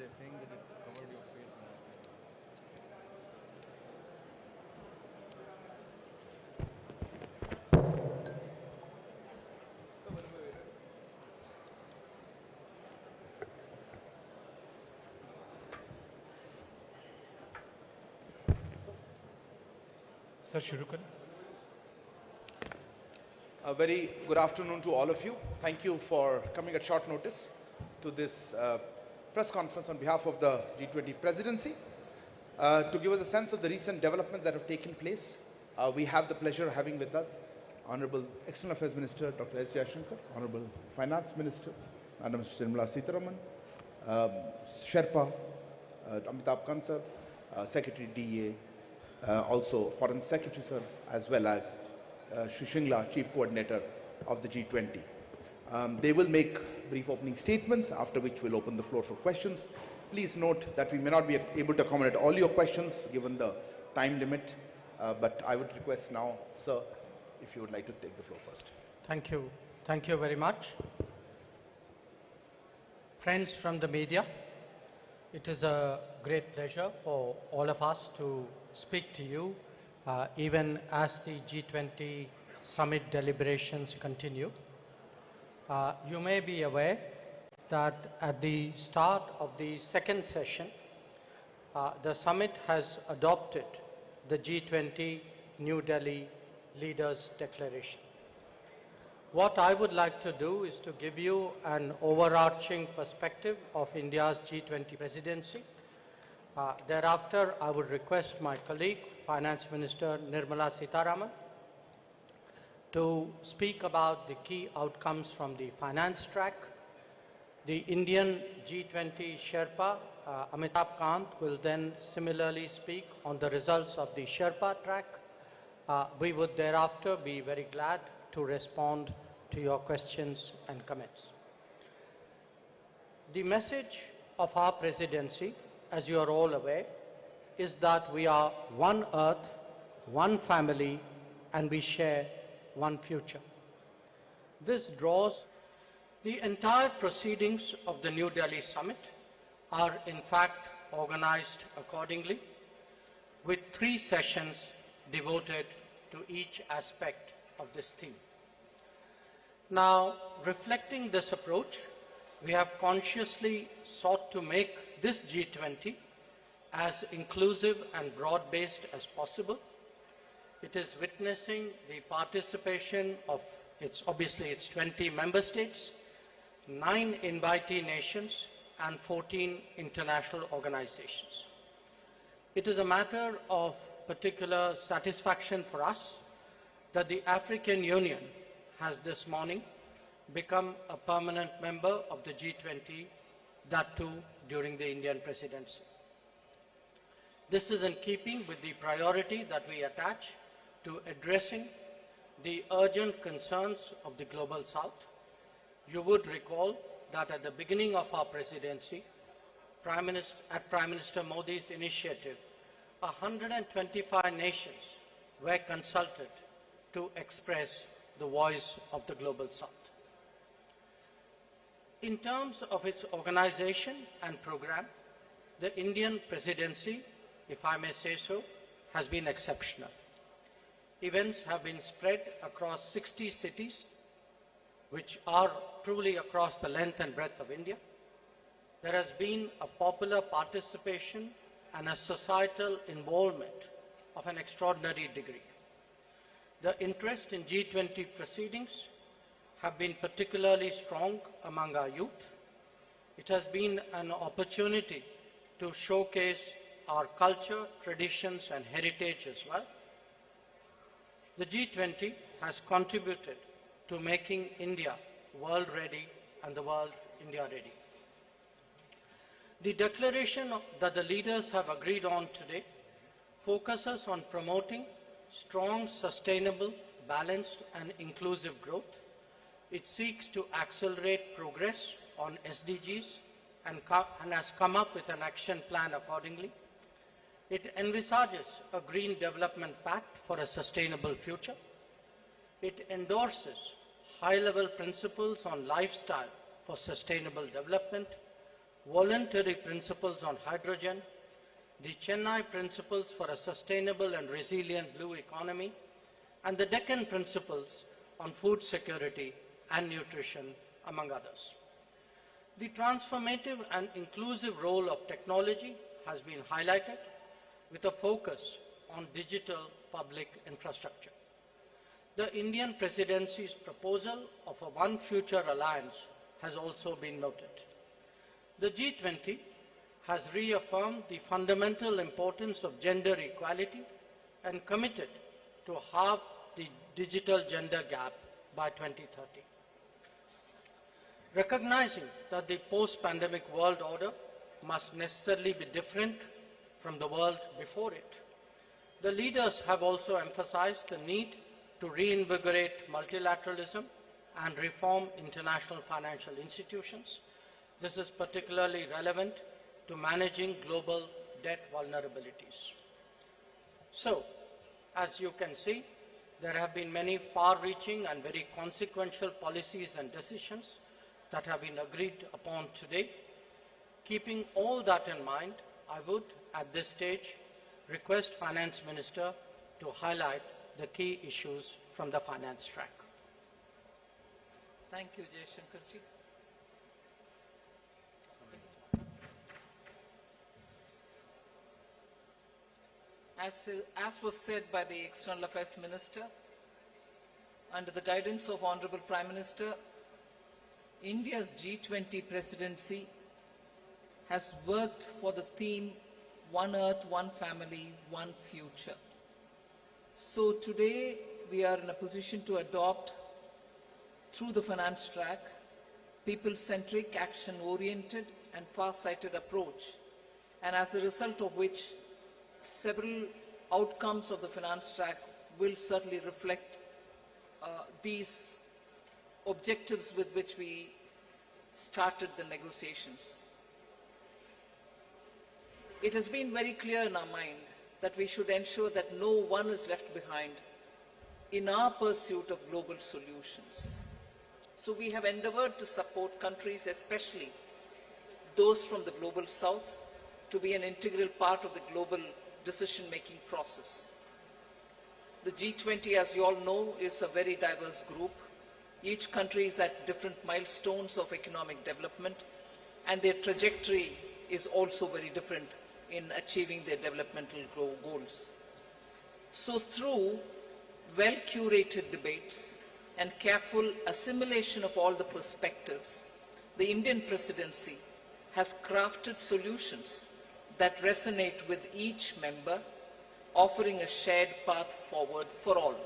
they're saying that it covered your face. Sir, shuru kar. A very good afternoon to all of you. Thank you for coming at short notice to this press conference on behalf of the G20 Presidency. To give us a sense of the recent developments that have taken place, we have the pleasure of having with us Honorable External Affairs Minister Dr. S. Jaishankar, Honorable Finance Minister Madam Nirmala Sitharaman, Sherpa, Amitabh Kant sir, Secretary DEA, also Foreign Secretary sir, as well as Shri Shingla, Chief Coordinator of the G20. They will make brief opening statements, after which we'll open the floor for questions. Please note that we may not be able to accommodate all your questions given the time limit, but I would request now, sir, if you would like to take the floor first. Thank you. Thank you very much. Friends from the media, it is a great pleasure for all of us to speak to you even as the G20 Summit deliberations continue. You may be aware that at the start of the second session, the Summit has adopted the G20 New Delhi Leaders' Declaration. What I would like to do is to give you an overarching perspective of India's G20 presidency. Thereafter, I would request my colleague, Finance Minister Nirmala Sitharaman, to speak about the key outcomes from the finance track. The Indian G20 Sherpa, Amitabh Kant, will then similarly speak on the results of the Sherpa track. We would thereafter be very glad to respond to your questions and comments. The message of our presidency, as you are all aware, is that we are one earth, one family, and we share one future. This draws the entire proceedings of the New Delhi Summit are in fact organized accordingly, with 3 sessions devoted to each aspect of this theme. Now, reflecting this approach, we have consciously sought to make this G20 as inclusive and broad-based as possible. It is witnessing the participation of obviously its 20 member states, 9 invitee nations, and 14 international organizations. It is a matter of particular satisfaction for us that the African Union has this morning become a permanent member of the G20, that too during the Indian presidency. This is in keeping with the priority that we attach to addressing the urgent concerns of the Global South. You would recall that at the beginning of our presidency, at Prime Minister Modi's initiative, 125 nations were consulted to express the voice of the Global South. In terms of its organization and program, the Indian presidency, if I may say so, has been exceptional. Events have been spread across 60 cities, which are truly across the length and breadth of India. There has been a popular participation and a societal involvement of an extraordinary degree. The interest in G20 proceedings have been particularly strong among our youth. It has been an opportunity to showcase our culture, traditions, and heritage as well. The G20 has contributed to making India world ready and the world India ready. The declaration that the leaders have agreed on today focuses on promoting strong, sustainable, balanced, and inclusive growth. It seeks to accelerate progress on SDGs and has come up with an action plan accordingly. It envisages a green development pact for a sustainable future. It endorses high-level principles on lifestyle for sustainable development, voluntary principles on hydrogen, the Chennai Principles for a Sustainable and Resilient Blue Economy, and the Deccan Principles on Food Security and Nutrition, among others. The transformative and inclusive role of technology has been highlighted with a focus on digital public infrastructure. The Indian Presidency's proposal of a One Future Alliance has also been noted. The G20 has reaffirmed the fundamental importance of gender equality and committed to halve the digital gender gap by 2030. Recognizing that the post-pandemic world order must necessarily be different from the world before it, the leaders have also emphasized the need to reinvigorate multilateralism and reform international financial institutions. This is particularly relevant to managing global debt vulnerabilities. So, as you can see, there have been many far-reaching and very consequential policies and decisions that have been agreed upon today. Keeping all that in mind, I would, at this stage, request Finance Minister to highlight the key issues from the finance track. Thank you, Jaishankarji. As was said by the External Affairs Minister, under the guidance of Honorable Prime Minister, India's G20 presidency has worked for the theme One Earth, One Family, One Future. So today we are in a position to adopt, through the finance track, people-centric, action-oriented and far-sighted approach, and as a result of which several outcomes of the finance track will certainly reflect these objectives with which we started the negotiations. It has been very clear in our mind that we should ensure that no one is left behind in our pursuit of global solutions. So we have endeavored to support countries, especially those from the global south, to be an integral part of the global decision-making process. The G20, as you all know, is a very diverse group. Each country is at different milestones of economic development, and their trajectory is also very different in achieving their developmental goals. So through well-curated debates and careful assimilation of all the perspectives, the Indian presidency has crafted solutions that resonate with each member, offering a shared path forward for all.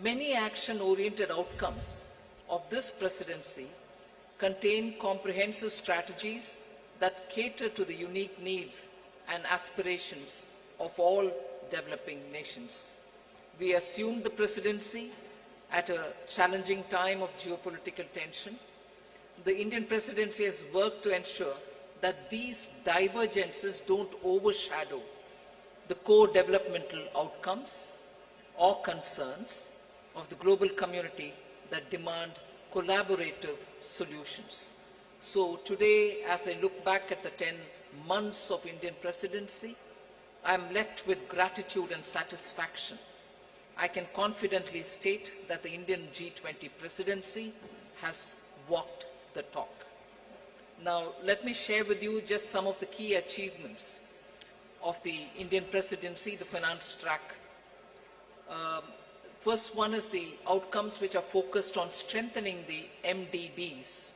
Many action-oriented outcomes of this presidency contain comprehensive strategies that cater to the unique needs and aspirations of all developing nations. We assumed the presidency at a challenging time of geopolitical tension. The Indian presidency has worked to ensure that these divergences don't overshadow the core developmental outcomes or concerns of the global community that demand collaborative solutions. So today, as I look back at the 10 months of Indian presidency, I am left with gratitude and satisfaction. I can confidently state that the Indian G20 presidency has walked the talk. Now, let me share with you just some of the key achievements of the Indian presidency, the finance track. First one is the outcomes which are focused on strengthening the MDBs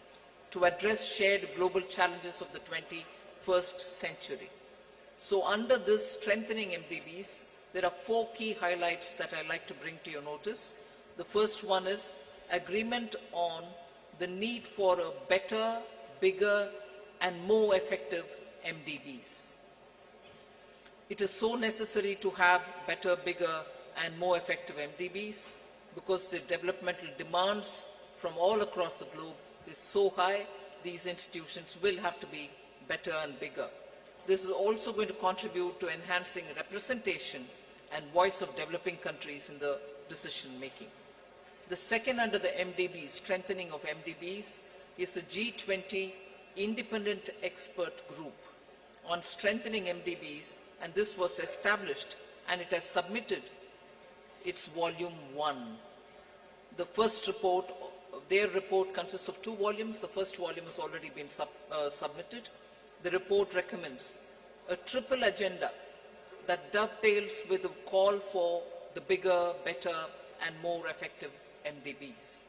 to address shared global challenges of the 21st century. So under this strengthening MDBs, there are 4 key highlights that I'd like to bring to your notice. The first one is agreement on the need for a better, bigger, and more effective MDBs. It is so necessary to have better, bigger, and more effective MDBs because the developmental demands from all across the globe is so high, these institutions will have to be better and bigger. This is also going to contribute to enhancing representation and voice of developing countries in the decision making. The second under the MDBs, strengthening of MDBs, is the G20 independent expert group on strengthening MDBs, and this was established and it has submitted its volume 1. The first report, their report consists of 2 volumes. The first volume has already been submitted. The report recommends a triple agenda that dovetails with the call for the bigger, better and more effective MDBs.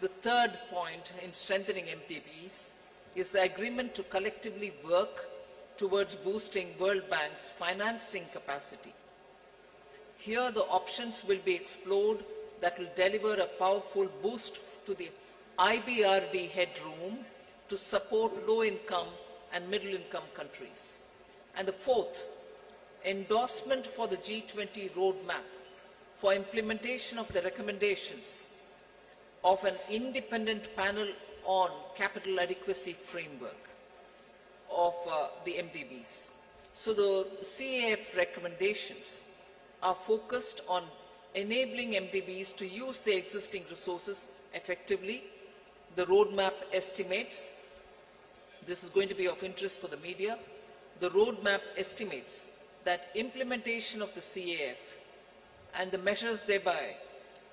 The third point in strengthening MDBs is the agreement to collectively work towards boosting World Bank's financing capacity. Here the options will be explored that will deliver a powerful boost to the IBRD headroom to support low-income and middle-income countries. And the fourth, endorsement for the G20 roadmap for implementation of the recommendations of an independent panel on capital adequacy framework of the MDBs. So the CAF recommendations are focused on enabling MDBs to use their existing resources effectively. The roadmap estimates, this is going to be of interest for the media, the roadmap estimates that implementation of the CAF and the measures thereby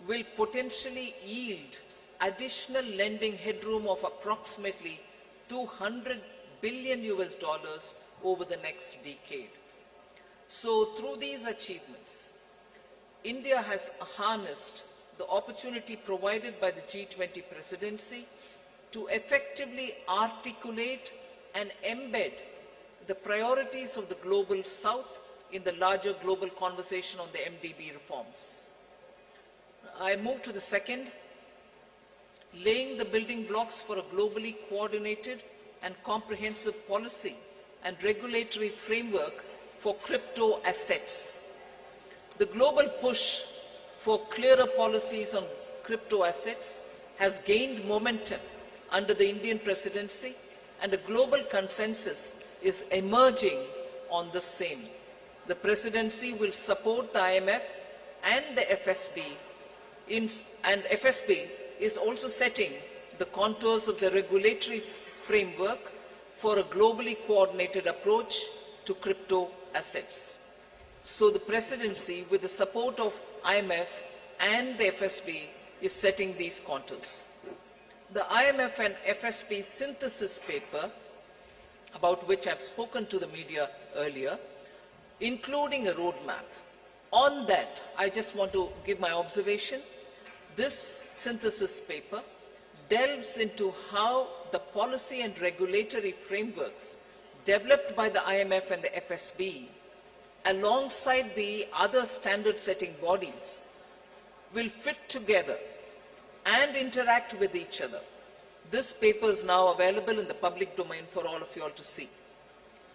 will potentially yield additional lending headroom of approximately $200 billion over the next decade. So through these achievements, India has harnessed the opportunity provided by the G20 presidency to effectively articulate and embed the priorities of the global south in the larger global conversation on the MDB reforms. I move to the second, laying the building blocks for a globally coordinated and comprehensive policy and regulatory framework for crypto assets. The global push for clearer policies on crypto assets has gained momentum under the Indian presidency, and a global consensus is emerging on the same. The presidency will support the IMF and the FSB, and FSB is also setting the contours of the regulatory framework for a globally coordinated approach to crypto assets. So the presidency, with the support of IMF and the FSB, is setting these contours. The IMF and FSB synthesis paper, about which I've spoken to the media earlier, including a roadmap. On that, I just want to give my observation. This synthesis paper delves into how the policy and regulatory frameworks developed by the IMF and the FSB, alongside the other standard-setting bodies, will fit together and interact with each other. This paper is now available in the public domain for all of you all to see.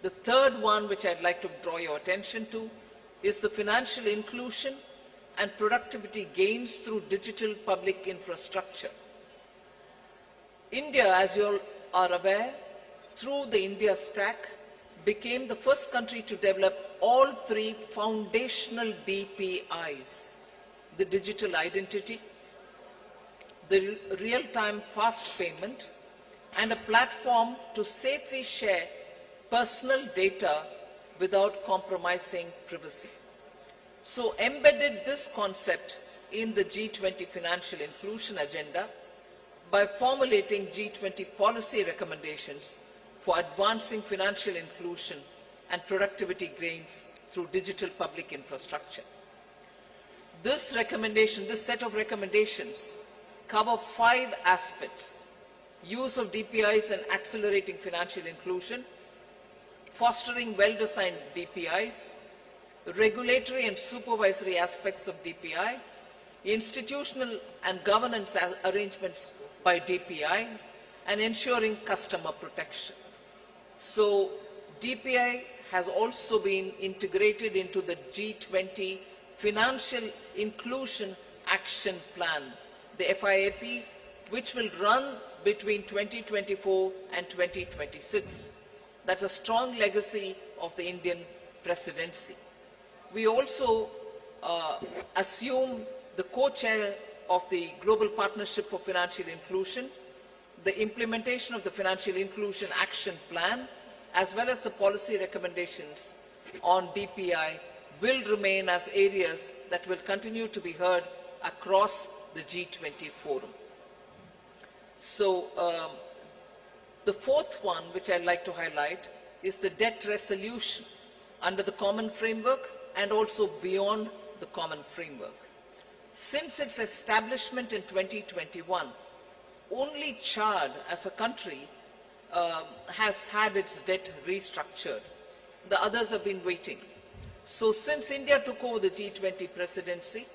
The third one, which I'd like to draw your attention to, is the financial inclusion and productivity gains through digital public infrastructure. India, as you all are aware, through the India Stack, became the first country to develop all 3 foundational DPIs: the digital identity, the real-time fast payment, and a platform to safely share personal data without compromising privacy. So embedded this concept in the G20 financial inclusion agenda by formulating G20 policy recommendations for advancing financial inclusion and productivity gains through digital public infrastructure. This set of recommendations cover 5 aspects: use of DPIs and accelerating financial inclusion, fostering well-designed DPIs, regulatory and supervisory aspects of DPI, institutional and governance arrangements by DPI, and ensuring customer protection. So DPI has also been integrated into the G20 Financial Inclusion Action Plan, the FIAP, which will run between 2024 and 2026. That's a strong legacy of the Indian presidency. We also assume the co-chair of the Global Partnership for Financial Inclusion the implementation of the Financial Inclusion Action Plan, as well as the policy recommendations on DPI, will remain as areas that will continue to be heard across the G20 forum. So, the fourth one, which I'd like to highlight, is the debt resolution under the common framework and also beyond the common framework. Since its establishment in 2021, only Chad as a country has had its debt restructured. The others have been waiting. So since India took over the G20 presidency,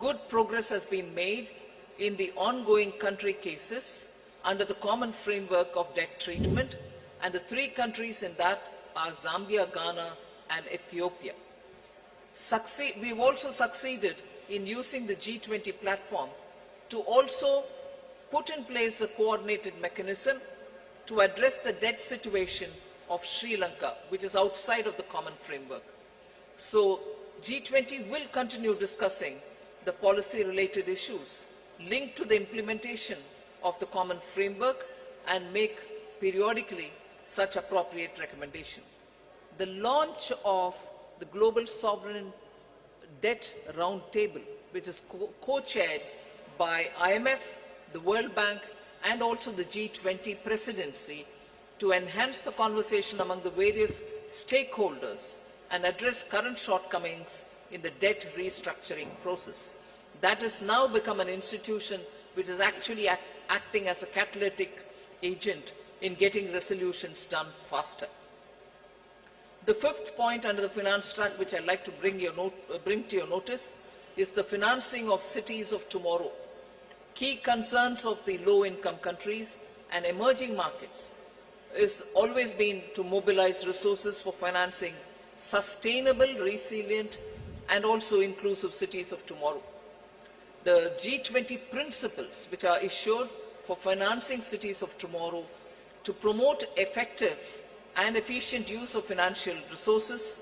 good progress has been made in the ongoing country cases under the common framework of debt treatment, and the three countries in that are Zambia, Ghana, and Ethiopia. We've also succeeded in using the G20 platform to also put in place a coordinated mechanism to address the debt situation of Sri Lanka, which is outside of the common framework. So G20 will continue discussing the policy-related issues linked to the implementation of the common framework and make periodically such appropriate recommendations. The launch of the Global Sovereign Debt Roundtable, which is co-chaired by IMF, the World Bank, and also the G20 Presidency, to enhance the conversation among the various stakeholders and address current shortcomings in the debt restructuring process. That has now become an institution which is actually acting as a catalytic agent in getting resolutions done faster. The fifth point under the finance track, which I'd like to bring to your notice, is the financing of cities of tomorrow. Key concerns of the low-income countries and emerging markets is always been to mobilize resources for financing sustainable, resilient, and also inclusive cities of tomorrow. The G20 principles, which are issued for financing cities of tomorrow to promote effective and efficient use of financial resources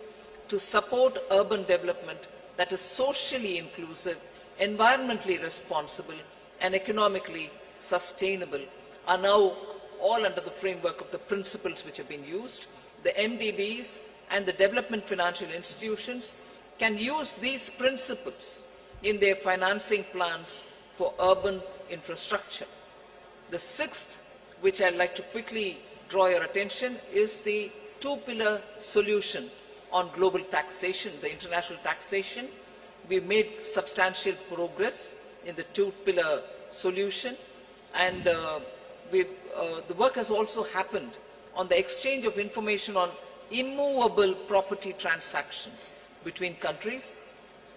to support urban development that is socially inclusive, environmentally responsible, and economically sustainable, are now all under the framework of the principles which have been used. The MDBs and the development financial institutions can use these principles in their financing plans for urban infrastructure. The sixth, which I'd like to quickly draw your attention, is the two-pillar solution on global taxation, the international taxation. We've made substantial progress in the two-pillar solution, and the work has also happened on the exchange of information on immovable property transactions between countries.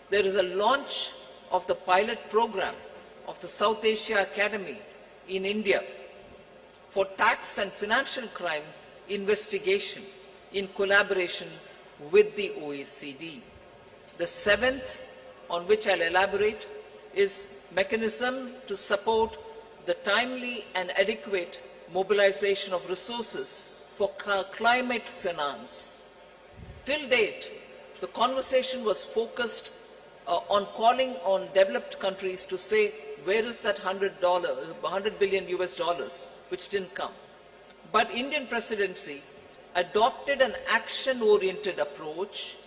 There is a launch of the pilot program of the South Asia Academy in India for tax and financial crime investigation in collaboration with the OECD. The seventh, on which I'll elaborate, is mechanism to support the timely and adequate mobilization of resources for climate finance. Till date, the conversation was focused on calling on developed countries to say, where is that $100 billion US dollars, which didn't come. But Indian presidency adopted an action-oriented approach,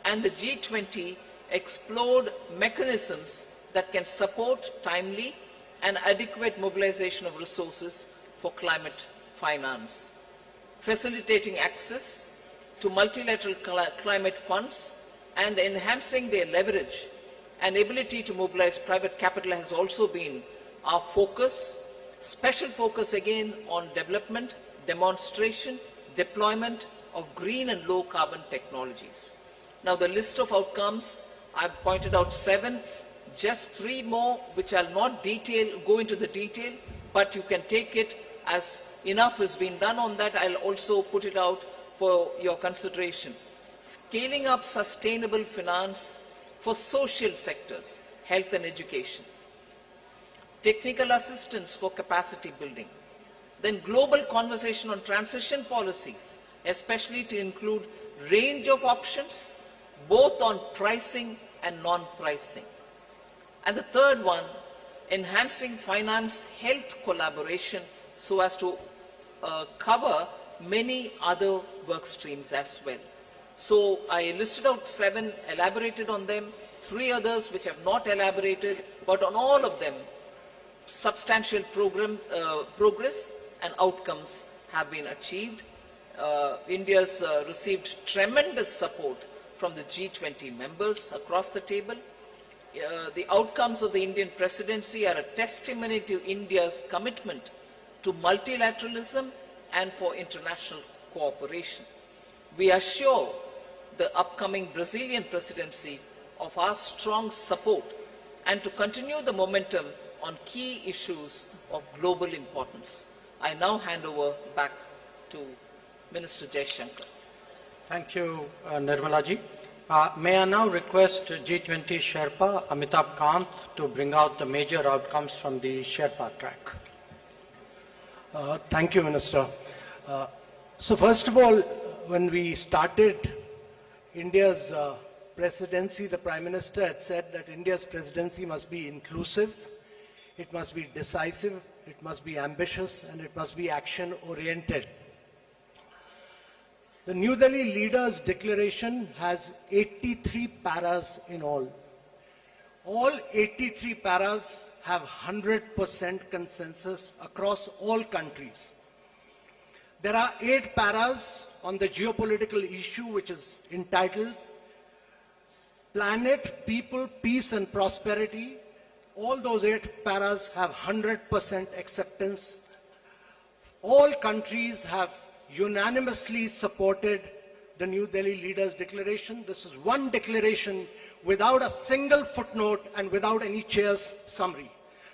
and the G20 explored mechanisms that can support timely and adequate mobilization of resources for climate finance, facilitating access to multilateral climate funds and enhancing their leverage and ability to mobilize private capital has also been our focus. Special focus again on development, demonstration, deployment of green and low carbon technologies. Now the list of outcomes, I've pointed out 7, just 3 more which I'll not go into the detail, but you can take it as enough has been done on that. I'll also put it out for your consideration. Scaling up sustainable finance for social sectors, health and education. Technical assistance for capacity building. Then global conversation on transition policies, especially to include range of options, both on pricing and non-pricing. And the third one, enhancing finance health collaboration so as to cover many other work streams as well. So I listed out 7, elaborated on them, 3 others which have not elaborated, but on all of them, substantial progress and outcomes have been achieved. India's received tremendous support from the G20 members across the table. The outcomes of the Indian presidency are a testimony to India's commitment to multilateralism and for international cooperation. We assure the upcoming Brazilian presidency of our strong support and to continue the momentum on key issues of global importance. I now hand over back to Minister Jaishankar. Thank you, Nirmala ji. May I now request G20 Sherpa, Amitabh Kant, to bring out the major outcomes from the Sherpa track. Thank you, Minister. So first of all, when we started India's presidency, the Prime Minister had said that India's presidency must be inclusive, it must be decisive, it must be ambitious, and it must be action-oriented. The New Delhi Leaders' Declaration has 83 paras in all. All 83 paras have 100% consensus across all countries. There are 8 paras on the geopolitical issue, which is entitled Planet, People, Peace and Prosperity. All those 8 paras have 100% acceptance. All countries have unanimously supported the New Delhi Leaders' Declaration. This is one declaration without a single footnote and without any chair's summary.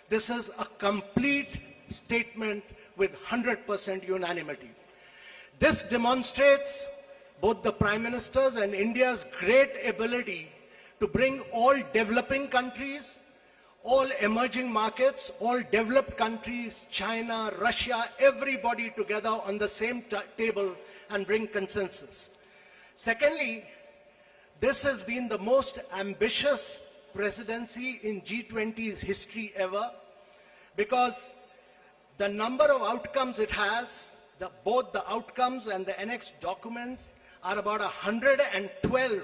This is a complete statement with 100% unanimity. This demonstrates both the Prime Minister's and India's great ability to bring all developing countries, all emerging markets, all developed countries, China, Russia, everybody together on the same table and bring consensus. Secondly, this has been the most ambitious presidency in G20's history ever, because the number of outcomes it has, both the outcomes and the annexed documents, are about 112,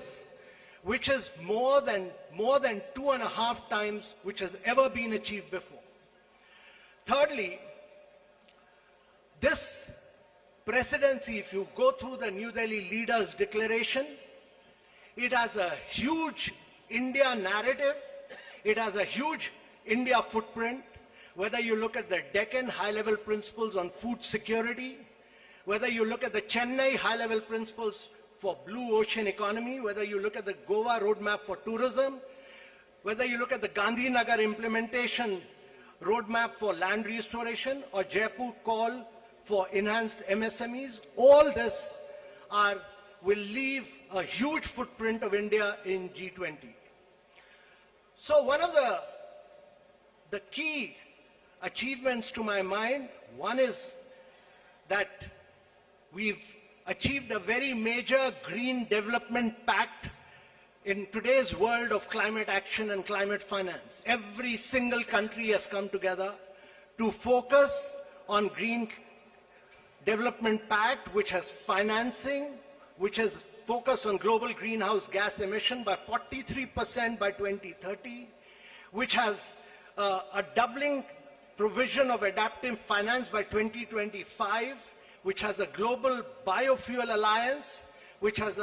which is more than 2.5 times which has ever been achieved before. Thirdly, this presidency, if you go through the New Delhi Leaders' Declaration, it has a huge India narrative, it has a huge India footprint, whether you look at the Deccan high-level principles on food security, whether you look at the Chennai high-level principles for blue ocean economy, whether you look at the Goa roadmap for tourism, whether you look at the Gandhinagar implementation roadmap for land restoration, or Jaipur call for enhanced MSMEs, all this will leave a huge footprint of India in G20. So one of the key achievements to my mind, one is that we've achieved a very major green development pact in today's world of climate action and climate finance. Every single country has come together to focus on green development pact, which has financing, which has focused on global greenhouse gas emission by 43% by 2030, which has a doubling provision of adaptive finance by 2025, which has a global biofuel alliance, which has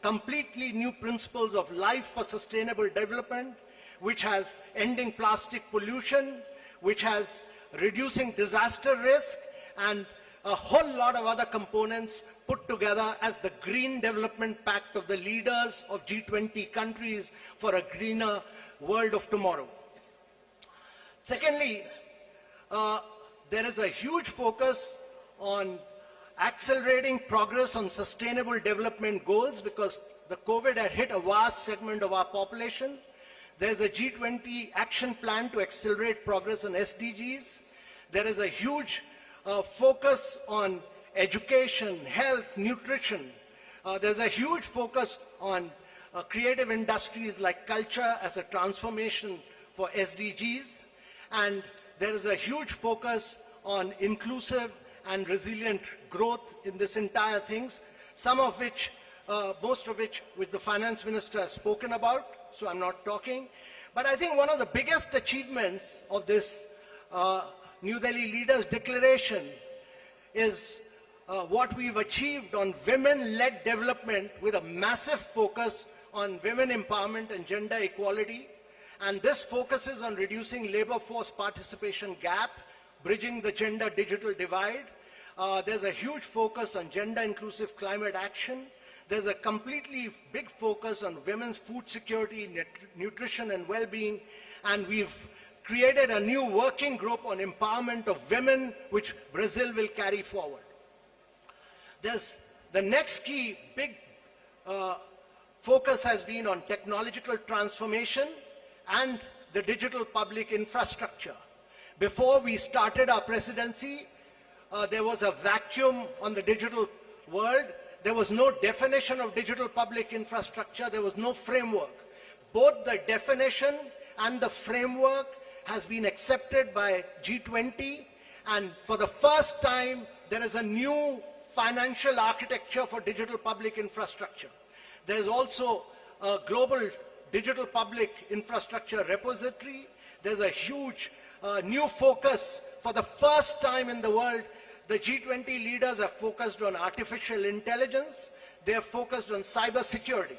completely new principles of life for sustainable development, which has ending plastic pollution, which has reducing disaster risk, and a whole lot of other components put together as the Green Development Pact of the leaders of G20 countries for a greener world of tomorrow. Secondly, there is a huge focus on accelerating progress on sustainable development goals, because the COVID had hit a vast segment of our population. There's a G20 action plan to accelerate progress on SDGs. There is a huge focus on education, health, nutrition. There's a huge focus on creative industries like culture as a transformation for SDGs. And there is a huge focus on inclusive and resilient growth in this entire things, some of which, most of which the finance minister has spoken about, so I'm not talking. But I think one of the biggest achievements of this New Delhi Leaders Declaration is what we've achieved on women-led development with a massive focus on women empowerment and gender equality. And this focuses on reducing labor force participation gap, bridging the gender digital divide. There's a huge focus on gender inclusive climate action. There's a completely big focus on women's food security, nutrition and well-being. And we've created a new working group on empowerment of women, which Brazil will carry forward. There's the next key big focus has been on technological transformation and the digital public infrastructure. Before we started our presidency, there was a vacuum on the digital world. There was no definition of digital public infrastructure. There was no framework. Both the definition and the framework has been accepted by G20, and for the first time, there is a new financial architecture for digital public infrastructure. There is also a global digital public infrastructure repository. There's a huge new focus. For the first time in the world, the G20 leaders are focused on artificial intelligence. They are focused on cyber security.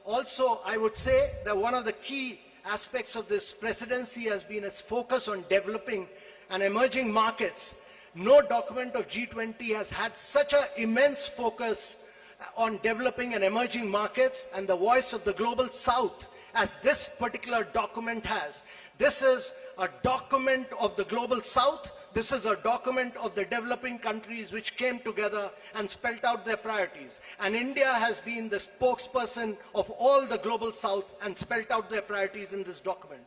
Also, I would say that one of the key aspects of this presidency has been its focus on developing and emerging markets. No document of G20 has had such an immense focus on developing and emerging markets and the voice of the global south as this particular document has. This is a document of the global south. This is a document of the developing countries which came together and spelled out their priorities. And India has been the spokesperson of all the global south and spelled out their priorities in this document.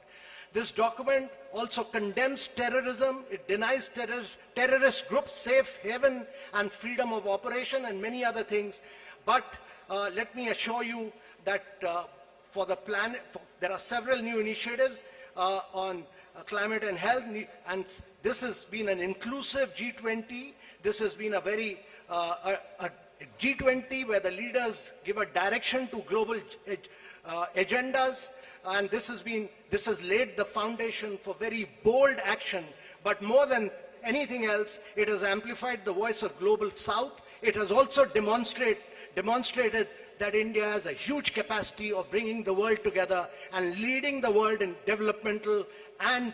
This document also condemns terrorism. It denies terrorist groups safe haven and freedom of operation and many other things. But let me assure you that for the planet, there are several new initiatives on climate and health, and this has been an inclusive G20. This has been a very a G20 where the leaders give a direction to global agendas, and this has laid the foundation for very bold action. But more than anything else, it has amplified the voice of global south. It has also demonstrated that India has a huge capacity of bringing the world together and leading the world in developmental and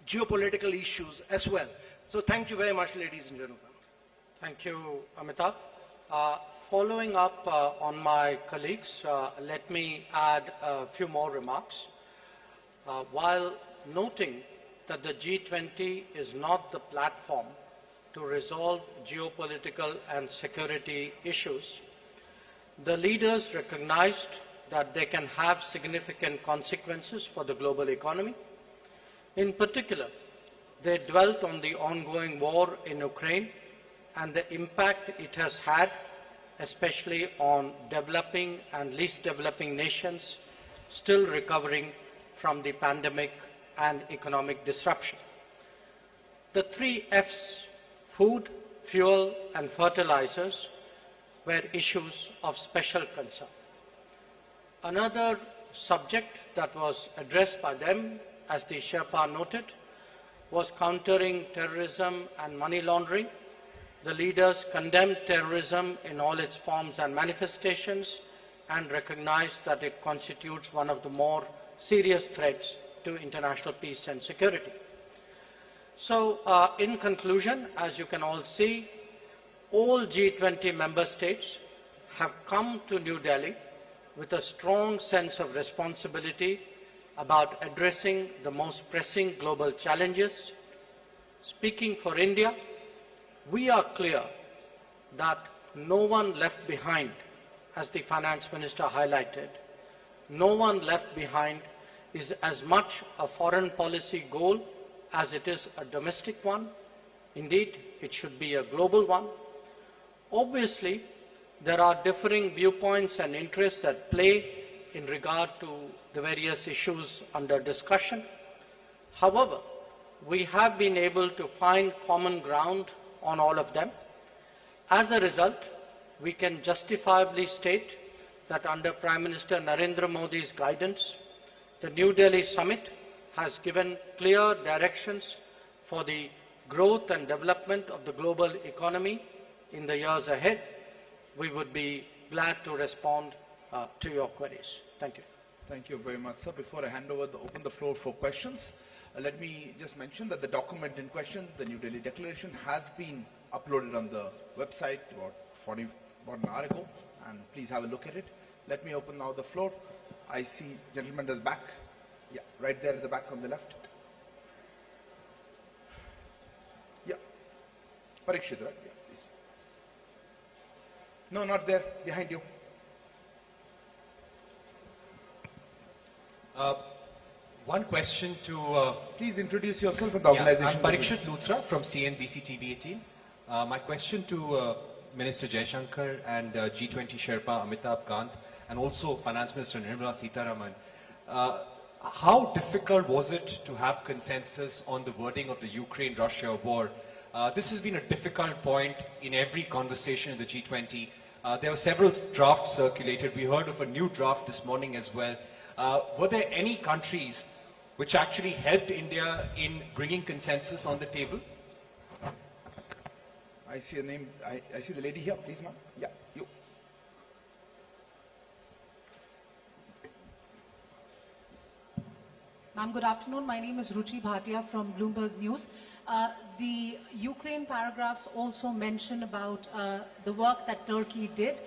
geopolitical issues as well. So thank you very much, ladies and gentlemen. Thank you, Amitabh. Following up on my colleagues, let me add a few more remarks. While noting that the G20 is not the platform to resolve geopolitical and security issues, the leaders recognized that they can have significant consequences for the global economy. In particular, they dwelt on the ongoing war in Ukraine and the impact it has had, especially on developing and least developing nations still recovering from the pandemic and economic disruption. The 3 F's, food, fuel, and fertilizers, were issues of special concern. Another subject that was addressed by them, as the Sherpa noted, was countering terrorism and money laundering. The leaders condemned terrorism in all its forms and manifestations and recognized that it constitutes one of the more serious threats to international peace and security. So, in conclusion, as you can all see, all G20 member states have come to New Delhi with a strong sense of responsibility about addressing the most pressing global challenges. Speaking for India, we are clear that no one left behind, as the finance minister highlighted. No one left behind is as much a foreign policy goal as it is a domestic one. Indeed, it should be a global one. Obviously, there are differing viewpoints and interests at play in regard to the various issues under discussion. However, we have been able to find common ground on all of them. As a result, we can justifiably state that under Prime Minister Narendra Modi's guidance, the New Delhi Summit has given clear directions for the growth and development of the global economy in the years ahead. We would be glad to respond to your queries. Thank you. Thank you very much, sir. Before I hand over open the floor for questions, let me just mention that the document in question, the New Delhi Declaration, has been uploaded on the website about an hour ago, and please have a look at it. Let me open now the floor. I see gentleman at the back. Yeah, right there at the back on the left. Yeah. Parikshit, right? Yeah, please. No, not there. Behind you. One question to... Please introduce yourself and the organization. I'm Parikshit Luthra from CNBC TV18. My question to Minister Jaishankar and G20 Sherpa Amitabh, Kant, and also Finance Minister Nirmala Sitharaman. How difficult was it to have consensus on the wording of the Ukraine-Russia war? This has been a difficult point in every conversation in the G20. There were several drafts circulated. We heard of a new draft this morning as well. Were there any countries which actually helped India in bringing consensus on the table? I see a name. I see the lady here. Please, ma'am. Yeah, you. Ma'am, good afternoon. My name is Ruchi Bhatia from Bloomberg News. The Ukraine paragraphs also mention about the work that Turkey did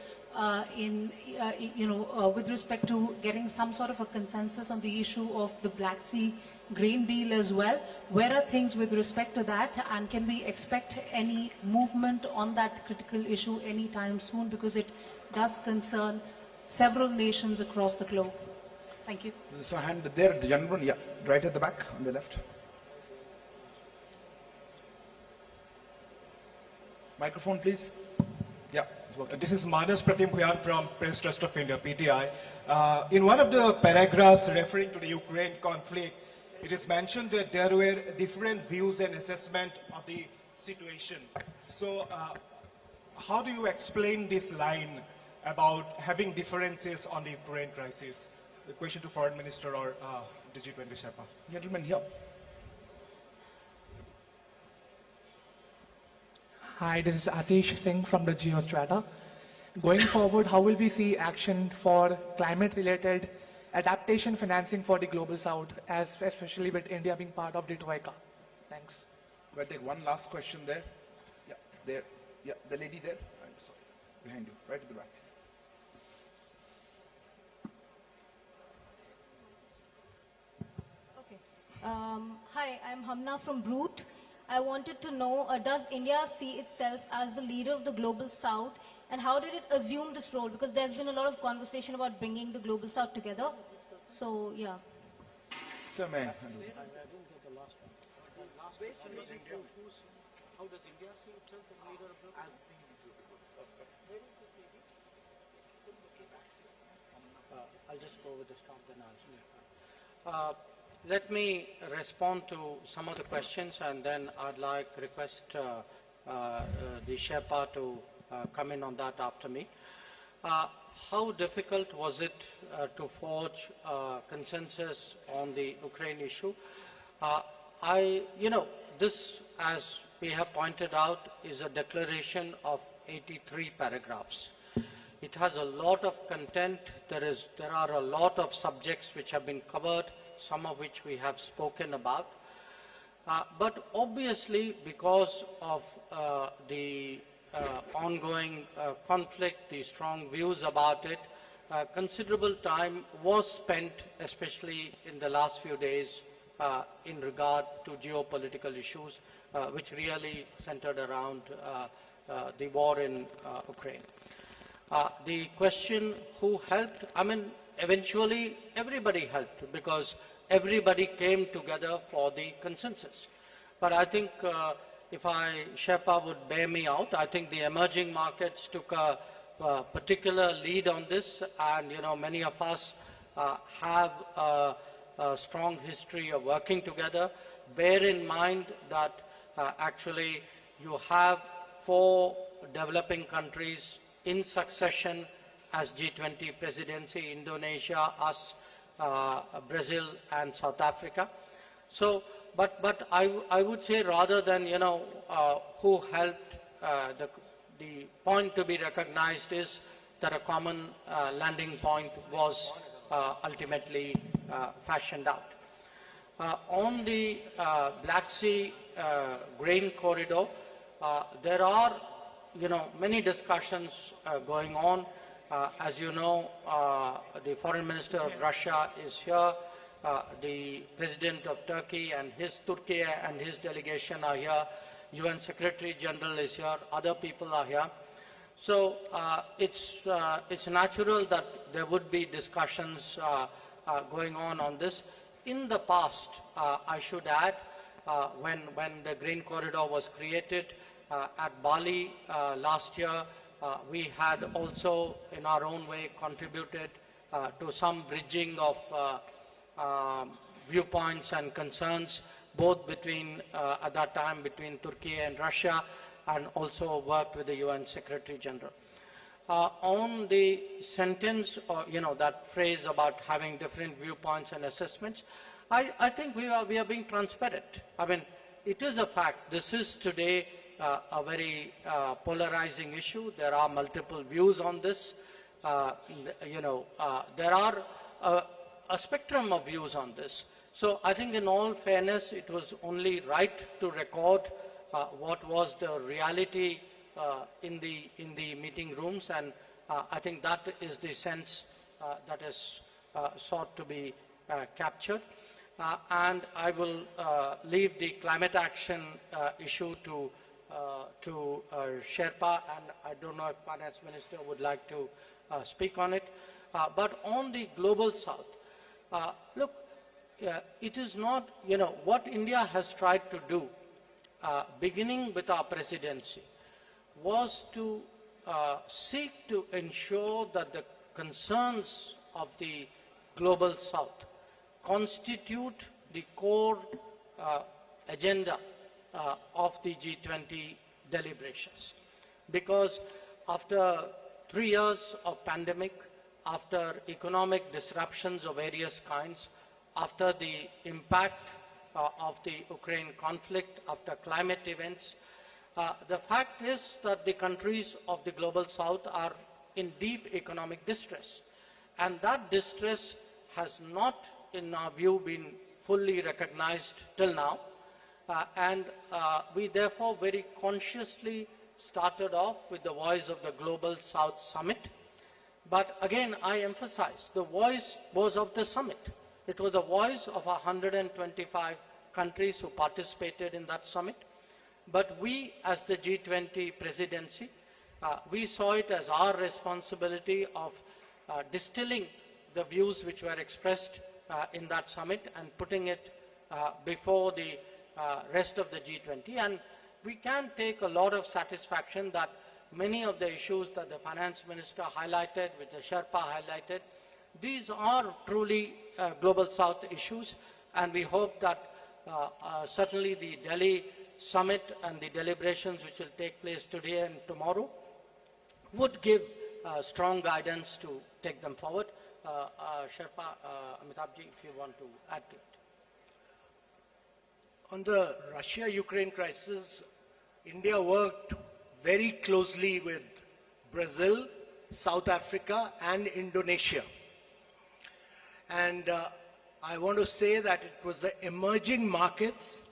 with respect to getting some sort of a consensus on the issue of the Black Sea grain deal as well. Where are things with respect to that, and can we expect any movement on that critical issue anytime soon, because it does concern several nations across the globe? Thank you. There's a hand there, the gentleman, yeah, right at the back on the left. Microphone, please. Yeah, it's working. This is Manas Pratim Bhuyan from Press Trust of India, PTI. In one of the paragraphs referring to the Ukraine conflict, it is mentioned that there were different views and assessment of the situation. So, how do you explain this line about having differences on the Ukraine crisis? The question to Foreign Minister or the G20 Sherpa. Gentleman here. Hi, this is Ashish Singh from the Geostrata. Going forward, how will we see action for climate-related adaptation financing for the Global South, especially with India being part of the Troika? Thanks. We'll take one last question there. Yeah, there. Yeah, the lady there. I'm sorry. Behind you, right at the back. Hi, I'm Hamna from Brute. I wanted to know, does India see itself as the leader of the Global South, and how did it assume this role? Because there's been a lot of conversation about bringing the Global South together. So, yeah. Sir, may I? I didn't get the last one. How does India see itself as leader of the Global South? Where is this lady? I'll just go with the stop then I'll let me respond to some of the questions, and then I'd like to request the Sherpa to come in on that after me. How difficult was it to forge consensus on the Ukraine issue? This, as we have pointed out, is a declaration of 83 paragraphs. It has a lot of content. There are a lot of subjects which have been covered, some of which we have spoken about. But obviously, because of the ongoing conflict, the strong views about it, considerable time was spent, especially in the last few days, in regard to geopolitical issues, which really centered around the war in Ukraine. The question, who helped? I mean, eventually everybody helped, because everybody came together for the consensus. But I think if Sherpa would bear me out, I think the emerging markets took a particular lead on this, and many of us have a strong history of working together. bear in mind that actually you have 4 developing countries in succession as G20 presidency: Indonesia, us, Brazil and South Africa. So, but I would say, rather than, who helped, the point to be recognized is that a common landing point was ultimately fashioned out. On the Black Sea grain corridor, there are, many discussions going on. As you know, the Foreign Minister of Russia is here. The President of Turkey and his delegation are here. UN Secretary General is here. Other people are here. So it's natural that there would be discussions going on this. In the past, I should add, when the grain corridor was created at Bali last year, we had also in our own way contributed to some bridging of viewpoints and concerns, both between, at that time, between Turkey and Russia, and also worked with the UN Secretary General. On the sentence, or that phrase about having different viewpoints and assessments, I think we are being transparent. I mean, it is a fact. This is today a very polarizing issue. There are multiple views on this. There are a spectrum of views on this. So I think, in all fairness, it was only right to record what was the reality in the meeting rooms, and I think that is the sense that is sought to be captured. And I will leave the climate action issue to Sherpa, and I don't know if Finance Minister would like to speak on it. But on the global south, look, it is not, what India has tried to do, beginning with our presidency, was to seek to ensure that the concerns of the global south constitute the core agenda of the G20 deliberations. Because after 3 years of pandemic, after economic disruptions of various kinds, after the impact of the Ukraine conflict, after climate events, the fact is that the countries of the global south are in deep economic distress. And that distress has not, in our view, been fully recognized till now. And we therefore very consciously started off with the Voice of the Global South Summit. But again, I emphasize, the voice was of the summit. It was a voice of 125 countries who participated in that summit. But we, as the G20 presidency, we saw it as our responsibility of distilling the views which were expressed in that summit and putting it before the rest of the G20. And we can take a lot of satisfaction that many of the issues that the Finance Minister highlighted, which the Sherpa highlighted, these are truly Global South issues, and we hope that certainly the Delhi Summit and the deliberations which will take place today and tomorrow would give strong guidance to take them forward. Sherpa, Amitabh ji, if you want to add to it. On the Russia-Ukraine crisis, India worked very closely with Brazil, South Africa and Indonesia. And I want to say that it was the emerging markets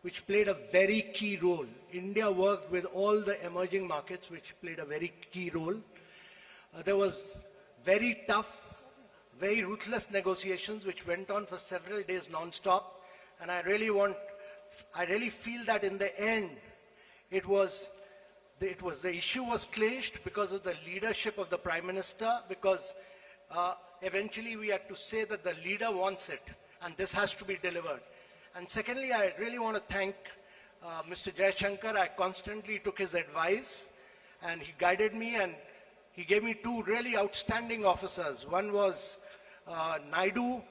which played a very key role. India worked with all the emerging markets which played a very key role. There was very tough, very ruthless negotiations which went on for several days non-stop. And I really feel that in the end, the issue was clinched because of the leadership of the Prime Minister, because eventually we had to say that the leader wants it, and this has to be delivered. And secondly, I really want to thank Mr. Jaishankar. I constantly took his advice, and he guided me, and he gave me two really outstanding officers. One was Naidu,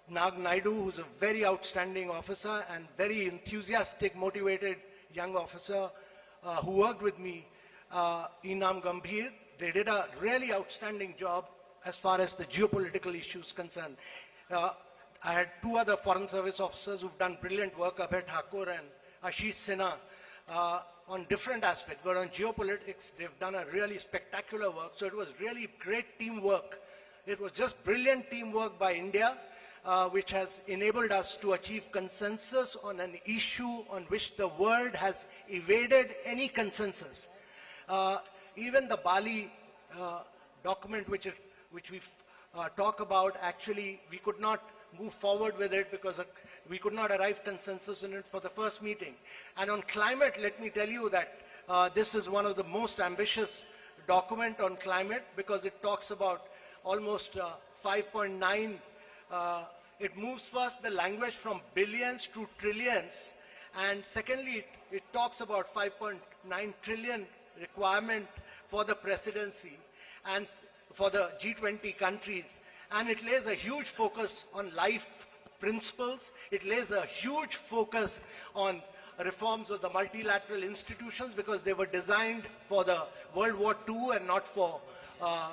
Nag Naidu, who's a very outstanding officer and very enthusiastic, motivated young officer who worked with me, Inam Gambhir. They did a really outstanding job as far as the geopolitical issues concerned. I had two other Foreign Service officers who've done brilliant work, Abhay Thakur and Ashish Sinha, on different aspects. But on geopolitics, they've done a really spectacular work. So it was really great teamwork. It was just brilliant teamwork by India, which has enabled us to achieve consensus on an issue on which the world has evaded any consensus. Even the Bali document which we talk about, actually we could not move forward with it because we could not arrive consensus in it for the first meeting. And on climate, let me tell you that this is one of the most ambitious document on climate because it talks about almost 5.9. It moves first the language from billions to trillions, and secondly, it talks about 5.9 trillion requirement for the presidency and for the G20 countries. And it lays a huge focus on life principles. It lays a huge focus on reforms of the multilateral institutions because they were designed for the World War II and not for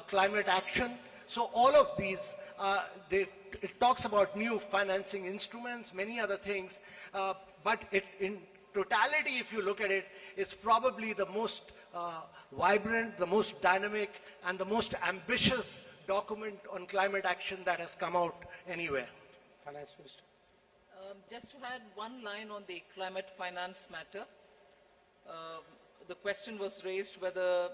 climate action. So all of these, it talks about new financing instruments, many other things, but in totality, if you look at it, it's probably the most vibrant, the most dynamic, and the most ambitious document on climate action that has come out anywhere. Finance Minister. Just to add one line on the climate finance matter, the question was raised whether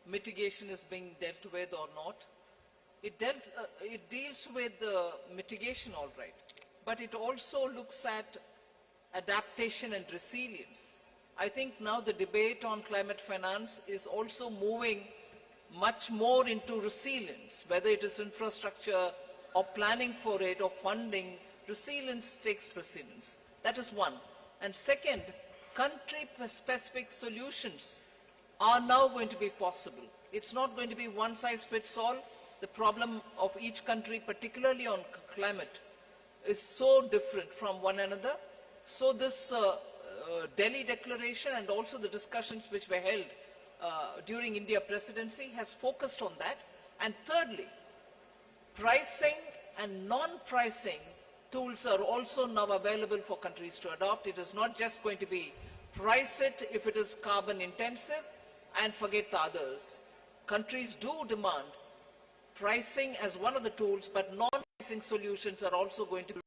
mitigation is being dealt with or not. It deals with the mitigation, all right, but it also looks at adaptation and resilience. I think now the debate on climate finance is also moving much more into resilience, whether it is infrastructure or planning for it or funding. Resilience takes precedence. That is one. And second, country-specific solutions are now going to be possible. It's not going to be one size fits all. The problem of each country, particularly on climate, is so different from one another. So this Delhi Declaration and also the discussions which were held during India presidency has focused on that. And thirdly, pricing and non-pricing tools are also now available for countries to adopt. It is not just going to be price it if it is carbon intensive and forget the others. Countries do demand pricing as one of the tools, but non-pricing solutions are also going to be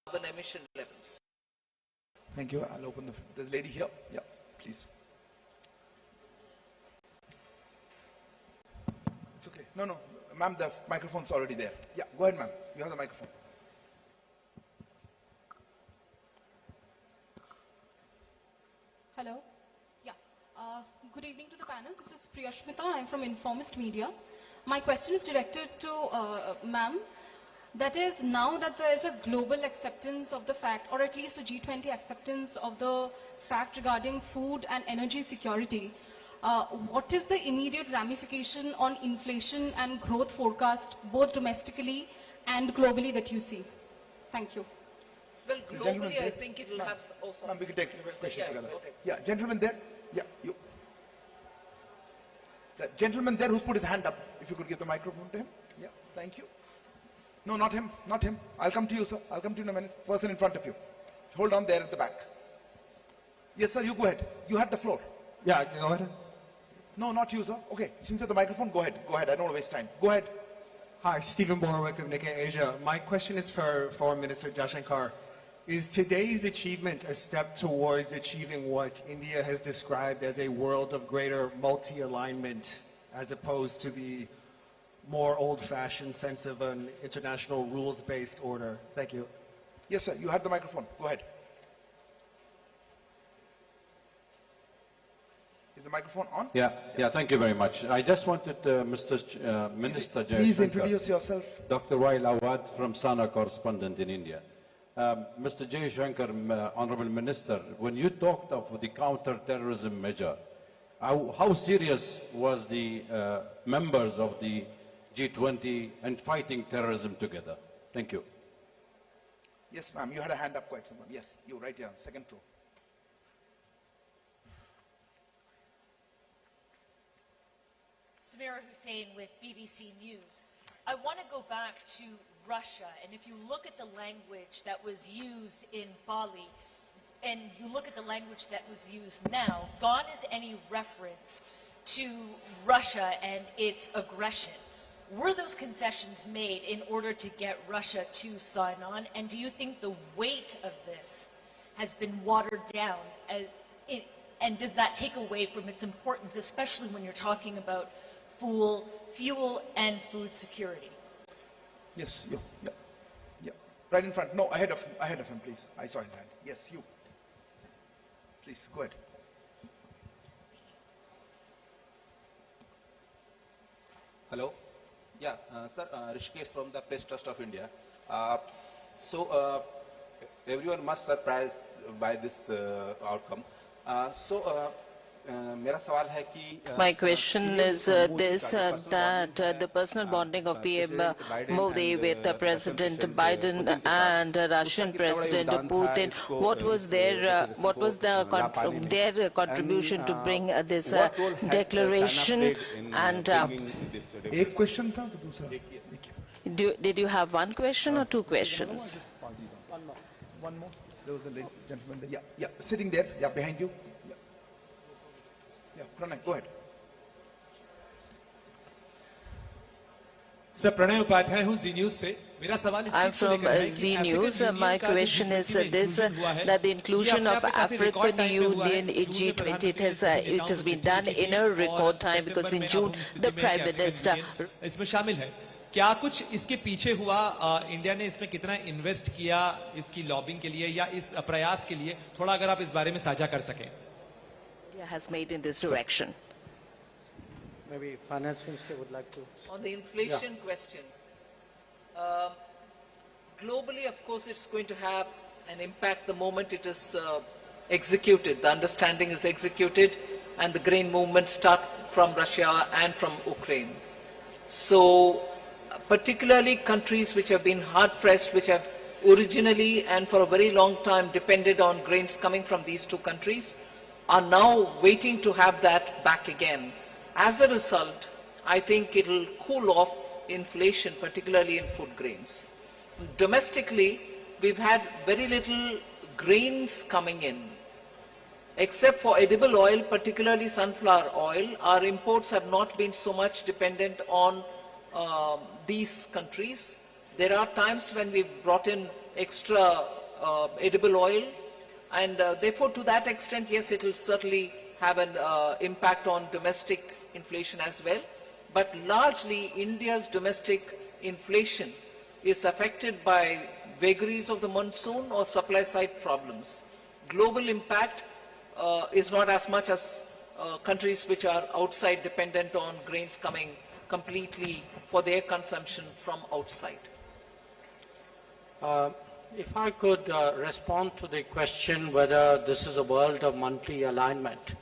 carbon emission levels. Thank you. I'll open there's a lady here. Yeah, please. It's okay. No. Ma'am, the microphone's already there. Yeah, go ahead, ma'am. You have the microphone. Hello. Yeah. Good evening to the panel. This is Priyashmita. I'm from Informist Media. My question is directed to ma'am. That is, now that there is a global acceptance of the fact, or at least a G20 acceptance of the fact regarding food and energy security, what is the immediate ramification on inflation and growth forecast, both domestically and globally, that you see? Thank you. Well, globally, I think it will have... Oh, sorry. We can take questions together. Okay. Yeah, gentleman there. Yeah, you. The gentleman there who's put his hand up, if you could give the microphone to him. Yeah, thank you. No, not him, not him. I'll come to you, sir. I'll come to you in a minute. Person in front of you. Hold on there at the back. Yes, sir, you go ahead. You had the floor. Yeah, go ahead. No, not you, sir. Okay, since you have the microphone, go ahead. Go ahead. I don't want to waste time. Go ahead. Hi, Stephen Borwick of Nikkei Asia. My question is for Foreign Minister Jaishankar. Is today's achievement a step towards achieving what India has described as a world of greater multi-alignment, as opposed to the more old-fashioned sense of an international rules-based order? Thank you. Yes, sir. You had the microphone. Go ahead. Is the microphone on? Yeah. Thank you very much. I just wanted Mr. Minister Jaishankar. Please introduce yourself. Dr. Wail Awad from Sana, correspondent in India. Mr. Jaishankar, Honorable Minister, when you talked of the counter-terrorism measure, how serious was the members of the G20 and fighting terrorism together. Thank you. Yes, ma'am. You had a hand up quite someone. Yes, you right here, second row. Samira Hussain with BBC News. I want to go back to Russia, and if you look at the language that was used in Bali, and you look at the language that was used now, gone is any reference to Russia and its aggression. Were those concessions made in order to get Russia to sign on? And do you think the weight of this has been watered down? And does that take away from its importance, especially when you're talking about fuel and food security? Yes, you. Yeah. Yeah. Right in front. No, ahead of him, please. I saw his hand. Yes, you. Please, go ahead. Hello. Yeah, sir, Rishikesh from the Press Trust of India. Everyone must surprised by this outcome. My question is that the personal bonding of PM Modi with President Biden and Russian President Putin, what was their contribution to bring this declaration? And did you have one question or two questions? One more. There was a gentleman there. Yeah, sitting there. Yeah, behind you. Yeah, Pranay, go ahead. Sir, Pranay Upadhyay, who's Z News se. I'm from Z News. My question is this, that the inclusion of African Union in G20, it has been done in a record time, because in June the Prime Minister... इसमें शामिल है. क्या कुछ इसके पीछे हुआ, India ने इसमें कितना इन्वेस्ट किया इसकी लॉबिंग के लिए या इस प्रयास के लिए, थोड़ा अगर आप इस बारे में साझा कर सकें. India has made in this direction. Maybe Finance Minister would like to... On the inflation question, globally, of course, it's going to have an impact the moment it is executed. The understanding is executed and the grain movements start from Russia and from Ukraine. So, particularly countries which have been hard-pressed, which have originally and for a very long time depended on grains coming from these two countries, are now waiting to have that back again. As a result, I think it will cool off inflation, particularly in food grains. Domestically, we've had very little grains coming in. Except for edible oil, particularly sunflower oil, our imports have not been so much dependent on these countries. There are times when we've brought in extra edible oil, and therefore to that extent, yes, it will certainly have an impact on domestic inflation as well. But largely, India's domestic inflation is affected by vagaries of the monsoon or supply side problems. Global impact is not as much as countries which are outside dependent on grains coming completely for their consumption from outside. If I could respond to the question whether this is a world of monthly alignment.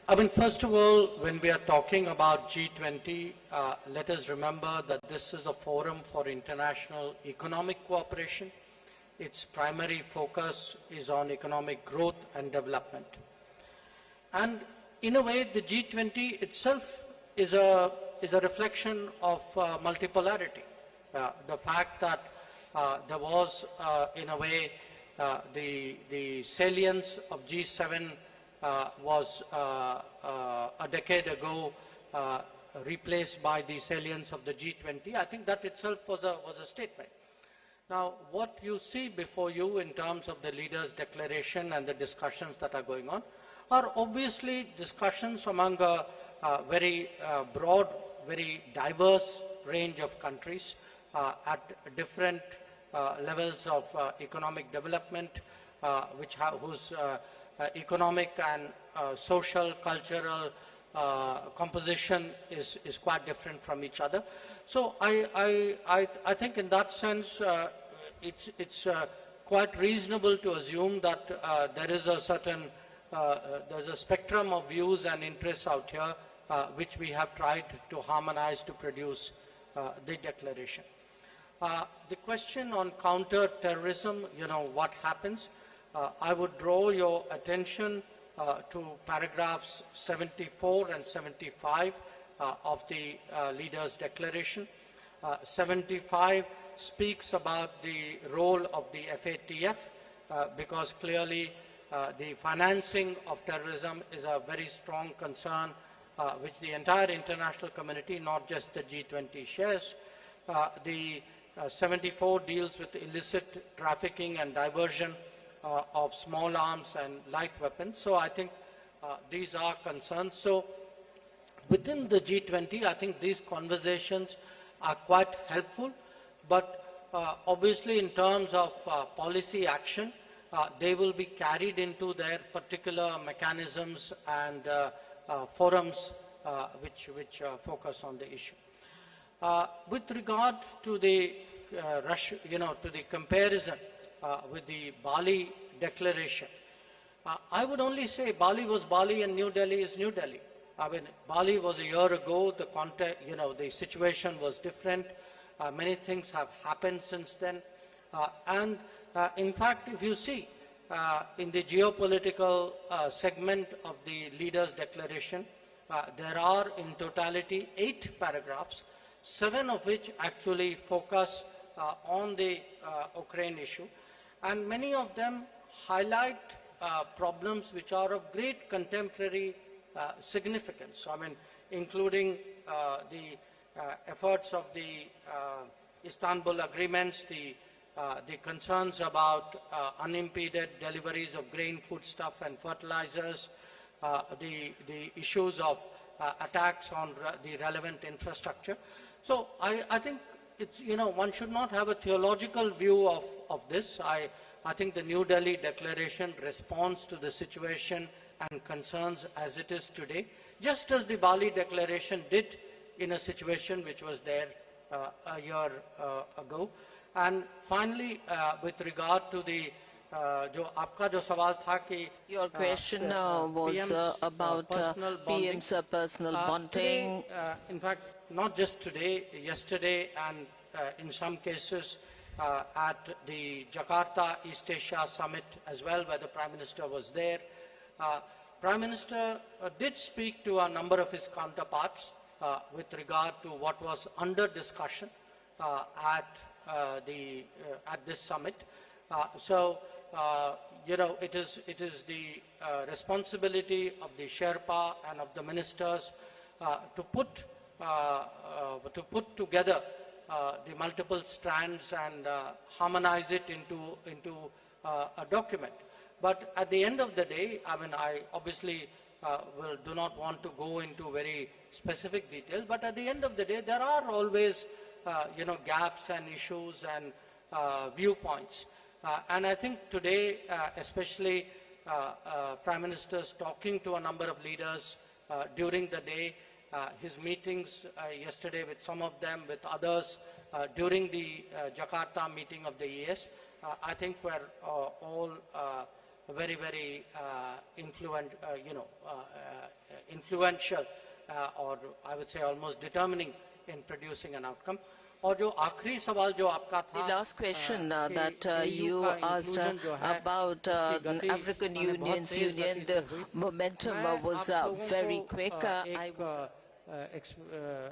I mean, first of all, when we are talking about G20, let us remember that this is a forum for international economic cooperation. Its primary focus is on economic growth and development. And in a way, the G20 itself is a reflection of multipolarity. The fact that there was, in a way, the salience of G7 was a decade ago replaced by the salience of the G20. I think that itself was a statement. Now, what you see before you in terms of the leaders' declaration and the discussions that are going on are obviously discussions among a very broad, very diverse range of countries at different levels of economic development, whose economic and social, cultural composition is quite different from each other. So I think in that sense it's quite reasonable to assume that there is a certain there's a spectrum of views and interests out here which we have tried to harmonize to produce the declaration. The question on counter-terrorism, what happens, I would draw your attention to paragraphs 74 and 75 of the Leaders' Declaration. 75 speaks about the role of the FATF because clearly the financing of terrorism is a very strong concern which the entire international community, not just the G20, shares. The 74 deals with illicit trafficking and diversion of small arms and light weapons. So I think these are concerns. So within the G20, I think these conversations are quite helpful, but obviously in terms of policy action, they will be carried into their particular mechanisms and forums which focus on the issue. With regard to the to the comparison with the Bali Declaration, I would only say Bali was Bali and New Delhi is New Delhi. I mean, Bali was a year ago. The context, the situation was different. Many things have happened since then, and in fact, if you see in the geopolitical segment of the Leaders' Declaration, there are in totality 8 paragraphs, 7 of which actually focus on the Ukraine issue, and many of them highlight problems which are of great contemporary significance. I mean, including the efforts of the Istanbul agreements, the concerns about unimpeded deliveries of grain, foodstuff and fertilizers, the issues of attacks on the relevant infrastructure. So I think it's, one should not have a theological view of this. I think the New Delhi Declaration responds to the situation and concerns as it is today, just as the Bali Declaration did in a situation which was there a year ago. And finally, with regard to the your question was about PM's personal bonding. Today, in fact, not just today, yesterday, and in some cases at the Jakarta East Asia Summit as well, where the Prime Minister was there. Prime Minister did speak to a number of his counterparts with regard to what was under discussion at this summit. It is the responsibility of the Sherpa and of the ministers to put together the multiple strands and harmonize it into a document. But at the end of the day, I mean, I obviously do not want to go into very specific details, but at the end of the day, there are always gaps and issues and viewpoints. And I think today, especially Prime Minister's talking to a number of leaders during the day, his meetings yesterday with some of them, with others during the Jakarta meeting of the ES, I think were all very, very influential, or I would say almost determining in producing an outcome. The last question that you asked about African Union's union, the momentum was very quick.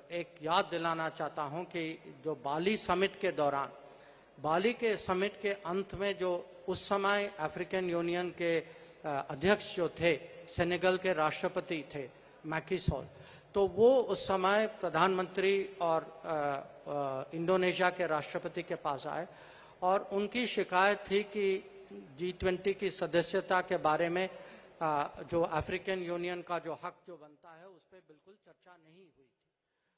एक याद दिलाना चाहता हूं कि जो बाली summit के दौरान, बाली के समिट के अंत में जो उस समय अफ्रीकन यूनियन के अध्यक्ष जो थे, सेनेगल के राष्ट्रपति थे मैकी सॉल, तो वो उस समय प्रधानमंत्री और इंडोनेशिया के राष्ट्रपति के पास आए और उनकी शिकायत थी कि G20 की सदस्यता के बारे में जो अफ्रीकन यूनियन का जो हक जो बनता है उस पर बिल्कुल चर्चा नहीं हुई थी।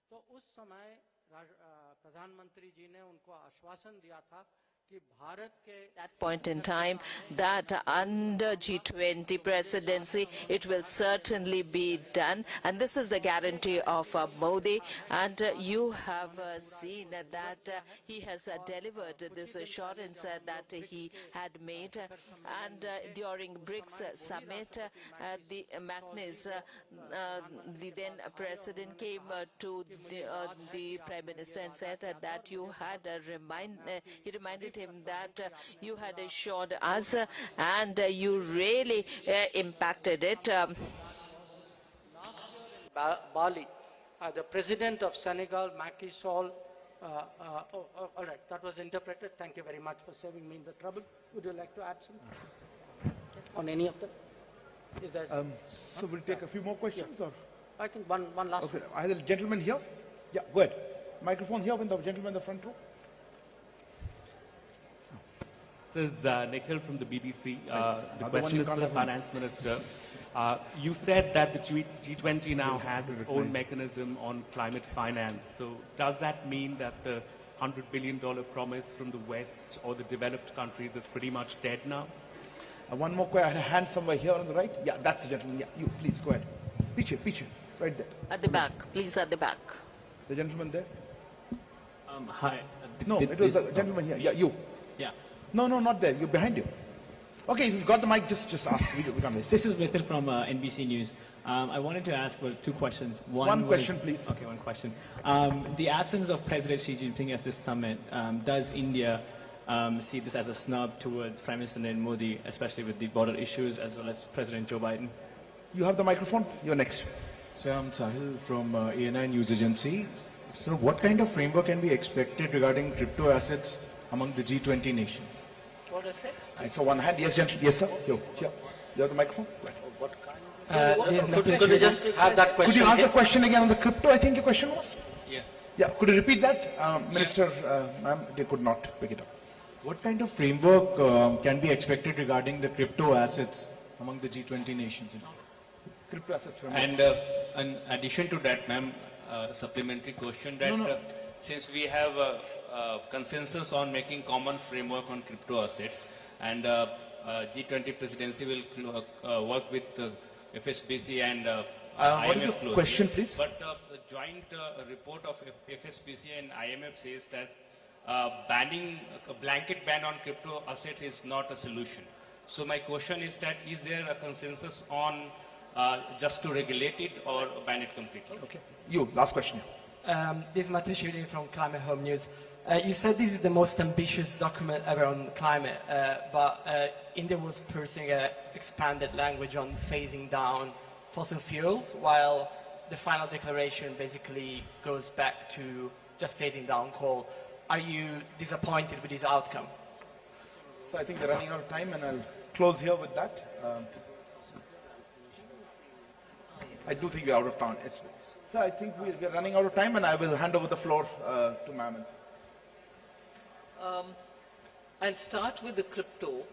तो उस समय प्रधानमंत्री जी ने उनको आश्वासन दिया था that point in time that under G20 presidency it will certainly be done, and this is the guarantee of Modi, and you have seen that he has delivered this assurance that he had made, and during BRICS summit the Magnus, the then president, came to the Prime Minister and said that you had he reminded him that you had assured us and you really impacted it. Bali, the president of Senegal, Macky Sall, all right, that was interpreted. Thank you very much for saving me in the trouble. Would you like to add something on any of them? Is there, so we'll take a few more questions, or? I think one last Okay, one. I have a gentleman here. Yeah, go ahead. Microphone here with the gentleman in the front row. This is Nikhil from the BBC. The question is for the Finance Minister. You said that the G20 now has its own mechanism on climate finance. So does that mean that the $100 billion promise from the West or the developed countries is pretty much dead now? One more question. I had a hand somewhere here on the right. Yeah, that's the gentleman. Yeah, you, please, go ahead. Piche, right there. At the back, please, at the back. The gentleman there? Hi. No, it was the gentleman here. Yeah, you. Yeah. No, not there. You're behind you. Okay, if you've got the mic, just ask. We can't waste. This is Mithil from NBC News. I wanted to ask two questions. One question, please. Okay, one question. The absence of President Xi Jinping at this summit, does India see this as a snub towards Prime Minister Narendra Modi, especially with the border issues, as well as President Joe Biden? You have the microphone. You're next. So I'm Sahil from ANI News Agency. So what kind of framework can be expected regarding crypto assets among the G20 nations? What assets? I saw one hand. Yes, gentleman. Yes, sir. Here. You have the microphone? Go ahead. Could you just have that question? Could you ask the question again on the crypto? I think your question was? Yeah. Yeah, could you repeat that? Minister, ma'am, they could not pick it up. What kind of framework can be expected regarding the crypto assets among the G20 nations? Crypto assets framework. And in addition to that, ma'am, supplementary question that since we have a consensus on making common framework on crypto assets, and G20 presidency will work with FSBC and IMF what is your closely. question, please? But the joint report of FSBC and IMF says that banning a blanket ban on crypto assets is not a solution. So my question is that is there a consensus on just to regulate it or ban it completely? Okay. You, last question. This is Matish Yuri from Climate Home News. You said this is the most ambitious document ever on climate, but India was pursuing an expanded language on phasing down fossil fuels, while the final declaration basically goes back to just phasing down coal. Are you disappointed with this outcome? So I think we're running out of time, and I'll close here with that. I do think we're out of time. So I think we're running out of time, and I will hand over the floor to ma'am. I'll start with the crypto.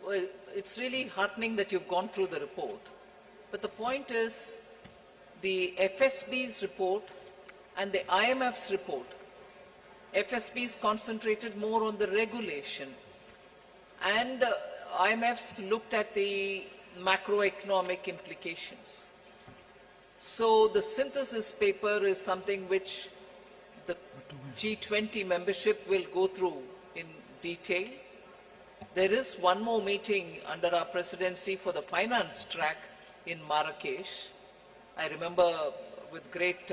Well, it's really heartening that you've gone through the report. But the point is, the FSB's report and the IMF's report, FSB's concentrated more on the regulation, and IMF's looked at the macroeconomic implications. So the synthesis paper is something which the G20 membership will go through in detail. There is one more meeting under our presidency for the finance track in Marrakesh. I remember with great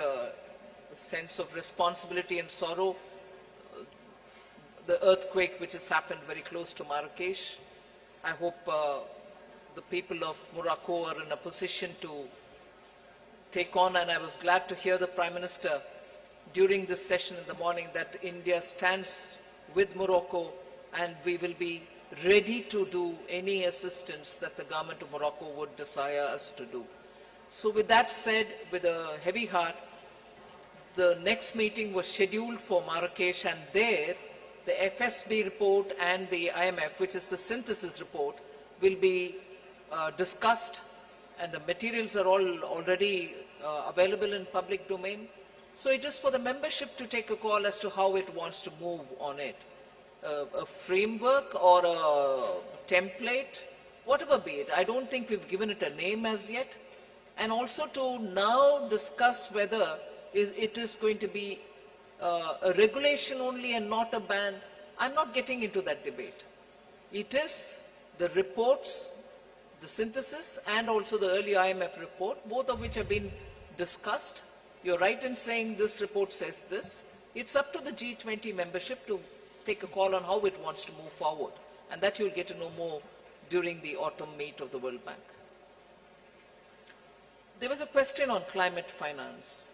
sense of responsibility and sorrow the earthquake which has happened very close to Marrakesh. I hope the people of Morocco are in a position to take on, and I was glad to hear the Prime Minister during this session in the morning that India stands with Morocco and we will be ready to do any assistance that the government of Morocco would desire us to do. So with that said, with a heavy heart, the next meeting was scheduled for Marrakesh, and there the FSB report and the IMF, which is the synthesis report, will be discussed, and the materials are all already available in public domain. So it is for the membership to take a call as to how it wants to move on it. a framework or a template, whatever be it. I don't think we've given it a name as yet. And also to now discuss whether it is going to be a regulation only and not a ban. I'm not getting into that debate. It is the reports, the synthesis, and also the early IMF report, both of which have been discussed. You're right in saying this report says this. It's up to the G20 membership to take a call on how it wants to move forward. And that you'll get to know more during the autumn meet of the World Bank. There was a question on climate finance.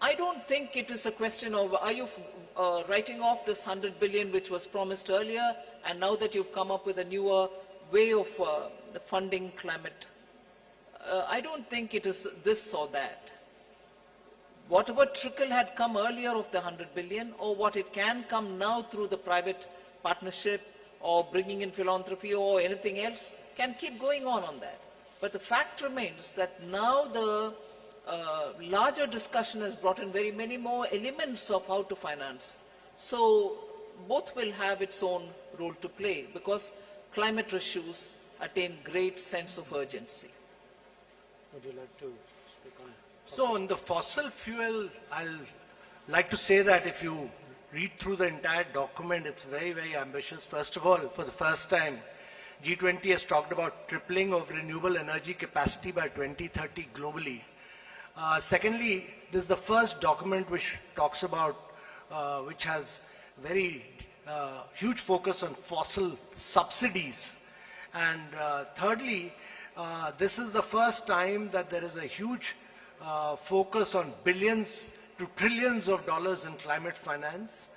I don't think it is a question of, are you writing off this 100 billion which was promised earlier, and now that you've come up with a newer way of funding climate? I don't think it is this or that. Whatever trickle had come earlier of the 100 billion, or what it can come now through the private partnership, or bringing in philanthropy or anything else, can keep going on that. But the fact remains that now the larger discussion has brought in very many more elements of how to finance. So both will have its own role to play, because climate issues attain great sense of urgency. Would you like to speak on? So on the fossil fuel, I'll like to say that if you read through the entire document, it's very, very ambitious. First of all, for the first time, G20 has talked about tripling of renewable energy capacity by 2030 globally. Secondly, this is the first document which talks about, which has very huge focus on fossil subsidies. And thirdly, this is the first time that there is a huge focus on billions to trillions of dollars in climate finance.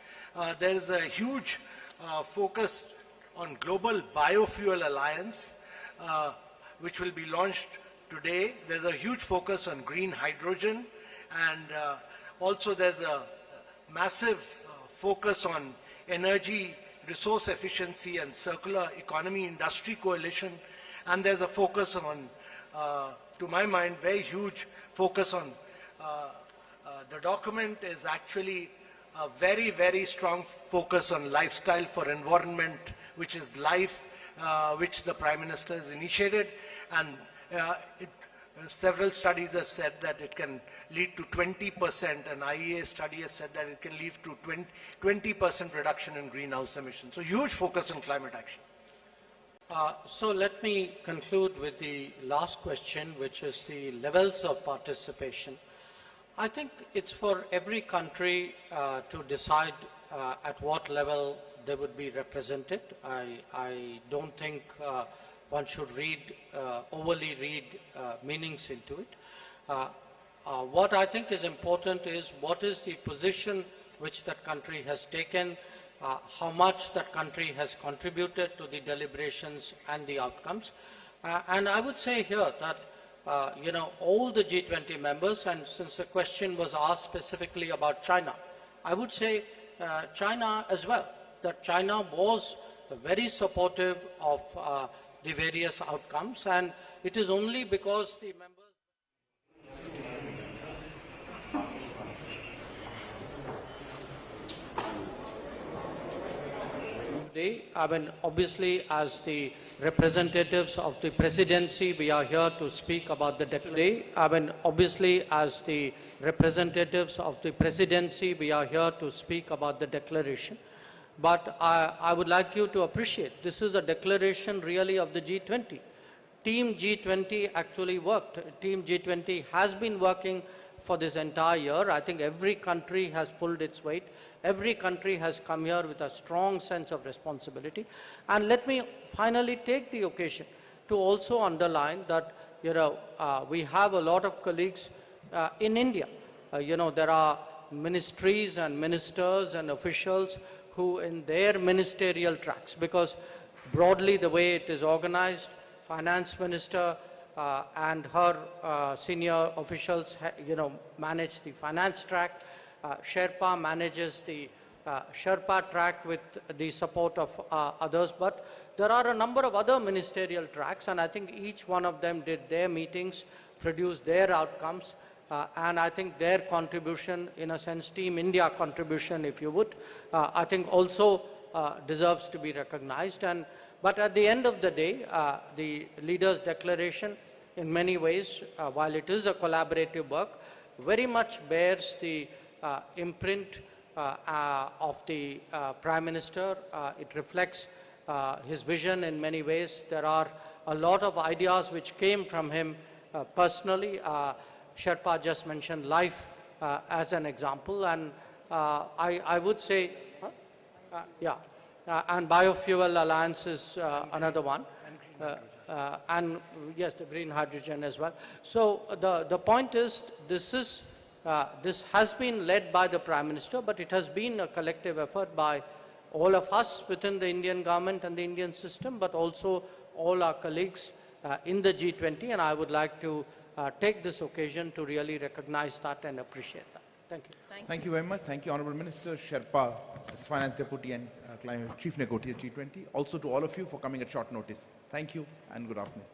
There is a huge focus on Global Biofuel Alliance, which will be launched today. There's a huge focus on green hydrogen, and also there's a massive focus on energy, resource efficiency and circular economy industry coalition, and there's a focus on, to my mind, very huge focus on, the document is actually a very, very strong focus on lifestyle for environment, which is life, which the Prime Minister has initiated, and several studies have said that it can lead to 20%, an IEA study has said that it can lead to 20% reduction in greenhouse emissions. So huge focus on climate action. So let me conclude with the last question, which is the levels of participation. I think it's for every country to decide at what level they would be represented. I don't think one should overly read meanings into it. What I think is important is what is the position which that country has taken, how much that country has contributed to the deliberations and the outcomes. And I would say here that all the G20 members, and since the question was asked specifically about China, I would say China as well, that China was very supportive of the various outcomes, and it is only because the members today, I mean, obviously as the representatives of the presidency, we are here to speak about the declaration. I mean, obviously as the representatives of the presidency, we are here to speak about the declaration. But I would like you to appreciate, this is a declaration really of the G20. Team G20 actually worked. Team G20 has been working for this entire year. I think every country has pulled its weight. Every country has come here with a strong sense of responsibility. And let me finally take the occasion to also underline that, we have a lot of colleagues in India. There are ministries and ministers and officials who in their ministerial tracks, because broadly the way it is organized, finance minister and her senior officials, manage the finance track. Sherpa manages the Sherpa track with the support of others. But there are a number of other ministerial tracks, and I think each one of them did their meetings, produced their outcomes, And I think their contribution, in a sense, Team India contribution, if you would, I think also deserves to be recognized. But at the end of the day, the leaders' declaration, in many ways, while it is a collaborative work, very much bears the imprint of the Prime Minister. It reflects his vision in many ways. There are a lot of ideas which came from him personally. Sherpa just mentioned life as an example, and I would say, and Biofuel Alliance is another one. And yes, the green hydrogen as well. So the point is, this has been led by the Prime Minister, but it has been a collective effort by all of us within the Indian government and the Indian system, but also all our colleagues in the G20, and I would like to take this occasion to really recognize that and appreciate that. Thank you. Thank you very much. Thank you, Honorable Minister Sherpa, as Finance Deputy and Chief Negotiator G20. Also to all of you for coming at short notice. Thank you and good afternoon.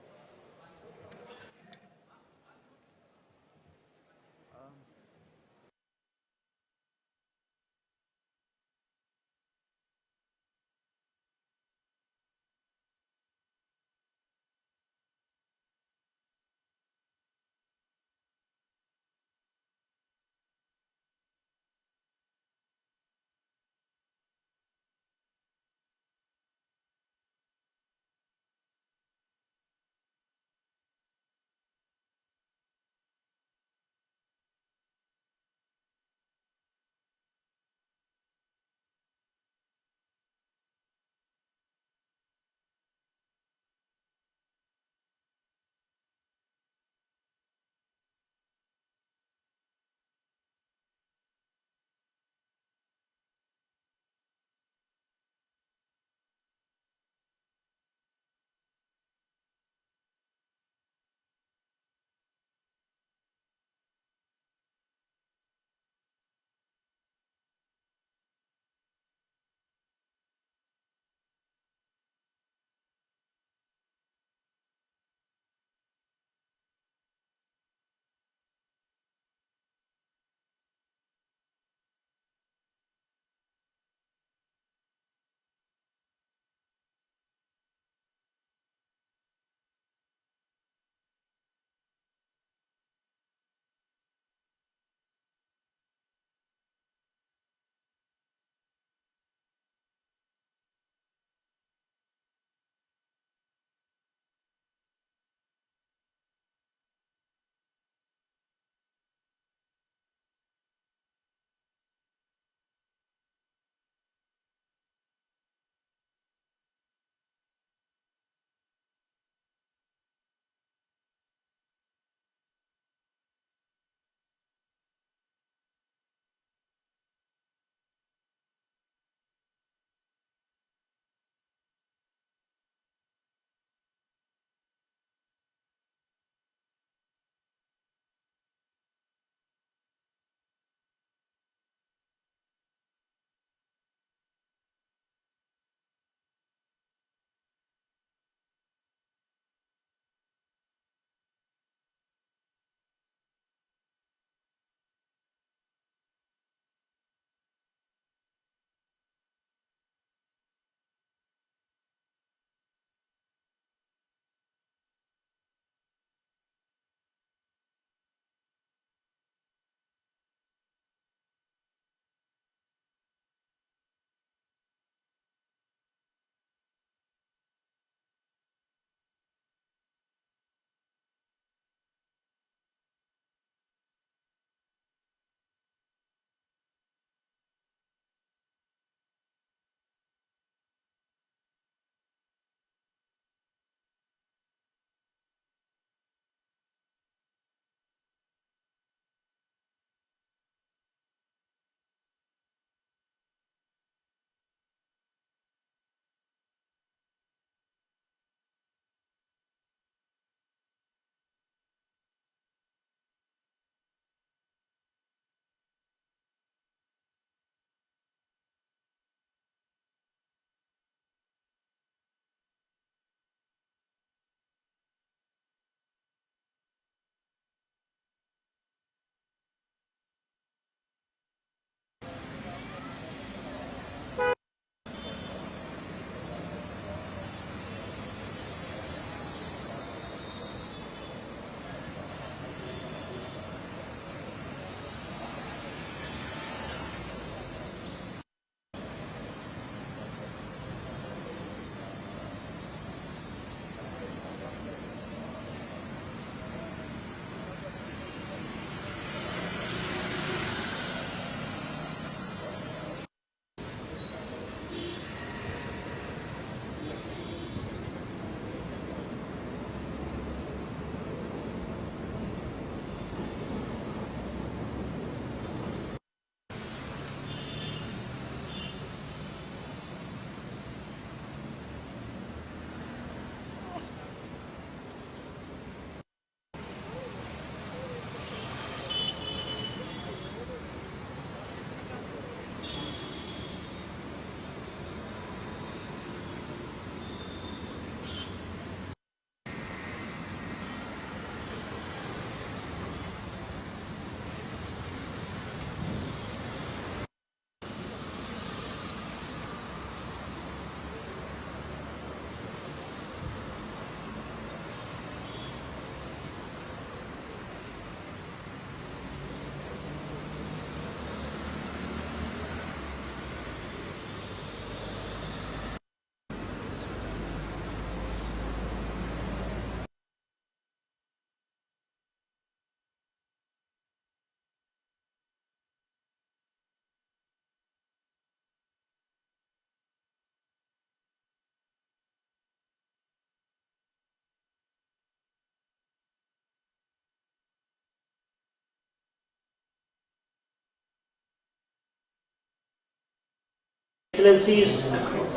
Excellencies,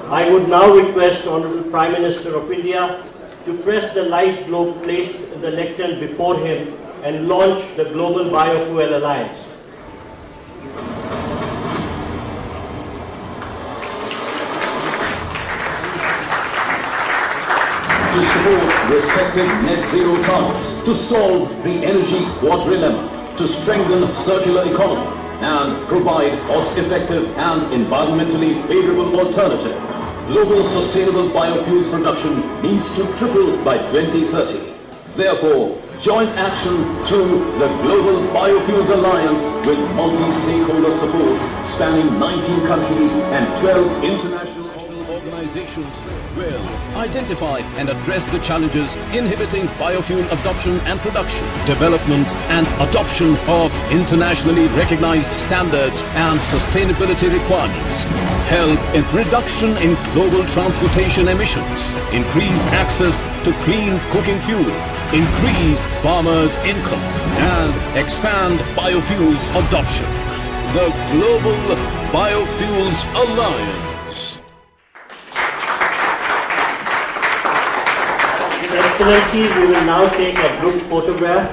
I would now request Honorable Prime Minister of India to press the light globe placed in the lectern before him and launch the Global Biofuel Alliance. To support respective net zero targets, to solve the energy quadrilemma, to strengthen circular economy, and provide cost-effective and environmentally favorable alternative. Global sustainable biofuels production needs to triple by 2030. Therefore, joint action through the Global Biofuels Alliance with multi-stakeholder support spanning 19 countries and 12 international organizations will identify and address the challenges inhibiting biofuel adoption and production, development and adoption of internationally recognized standards and sustainability requirements, help in reduction in global transportation emissions, increase access to clean cooking fuel, increase farmers' income, and expand biofuels adoption. The Global Biofuels Alliance. Excellencies, we will now take a group photograph.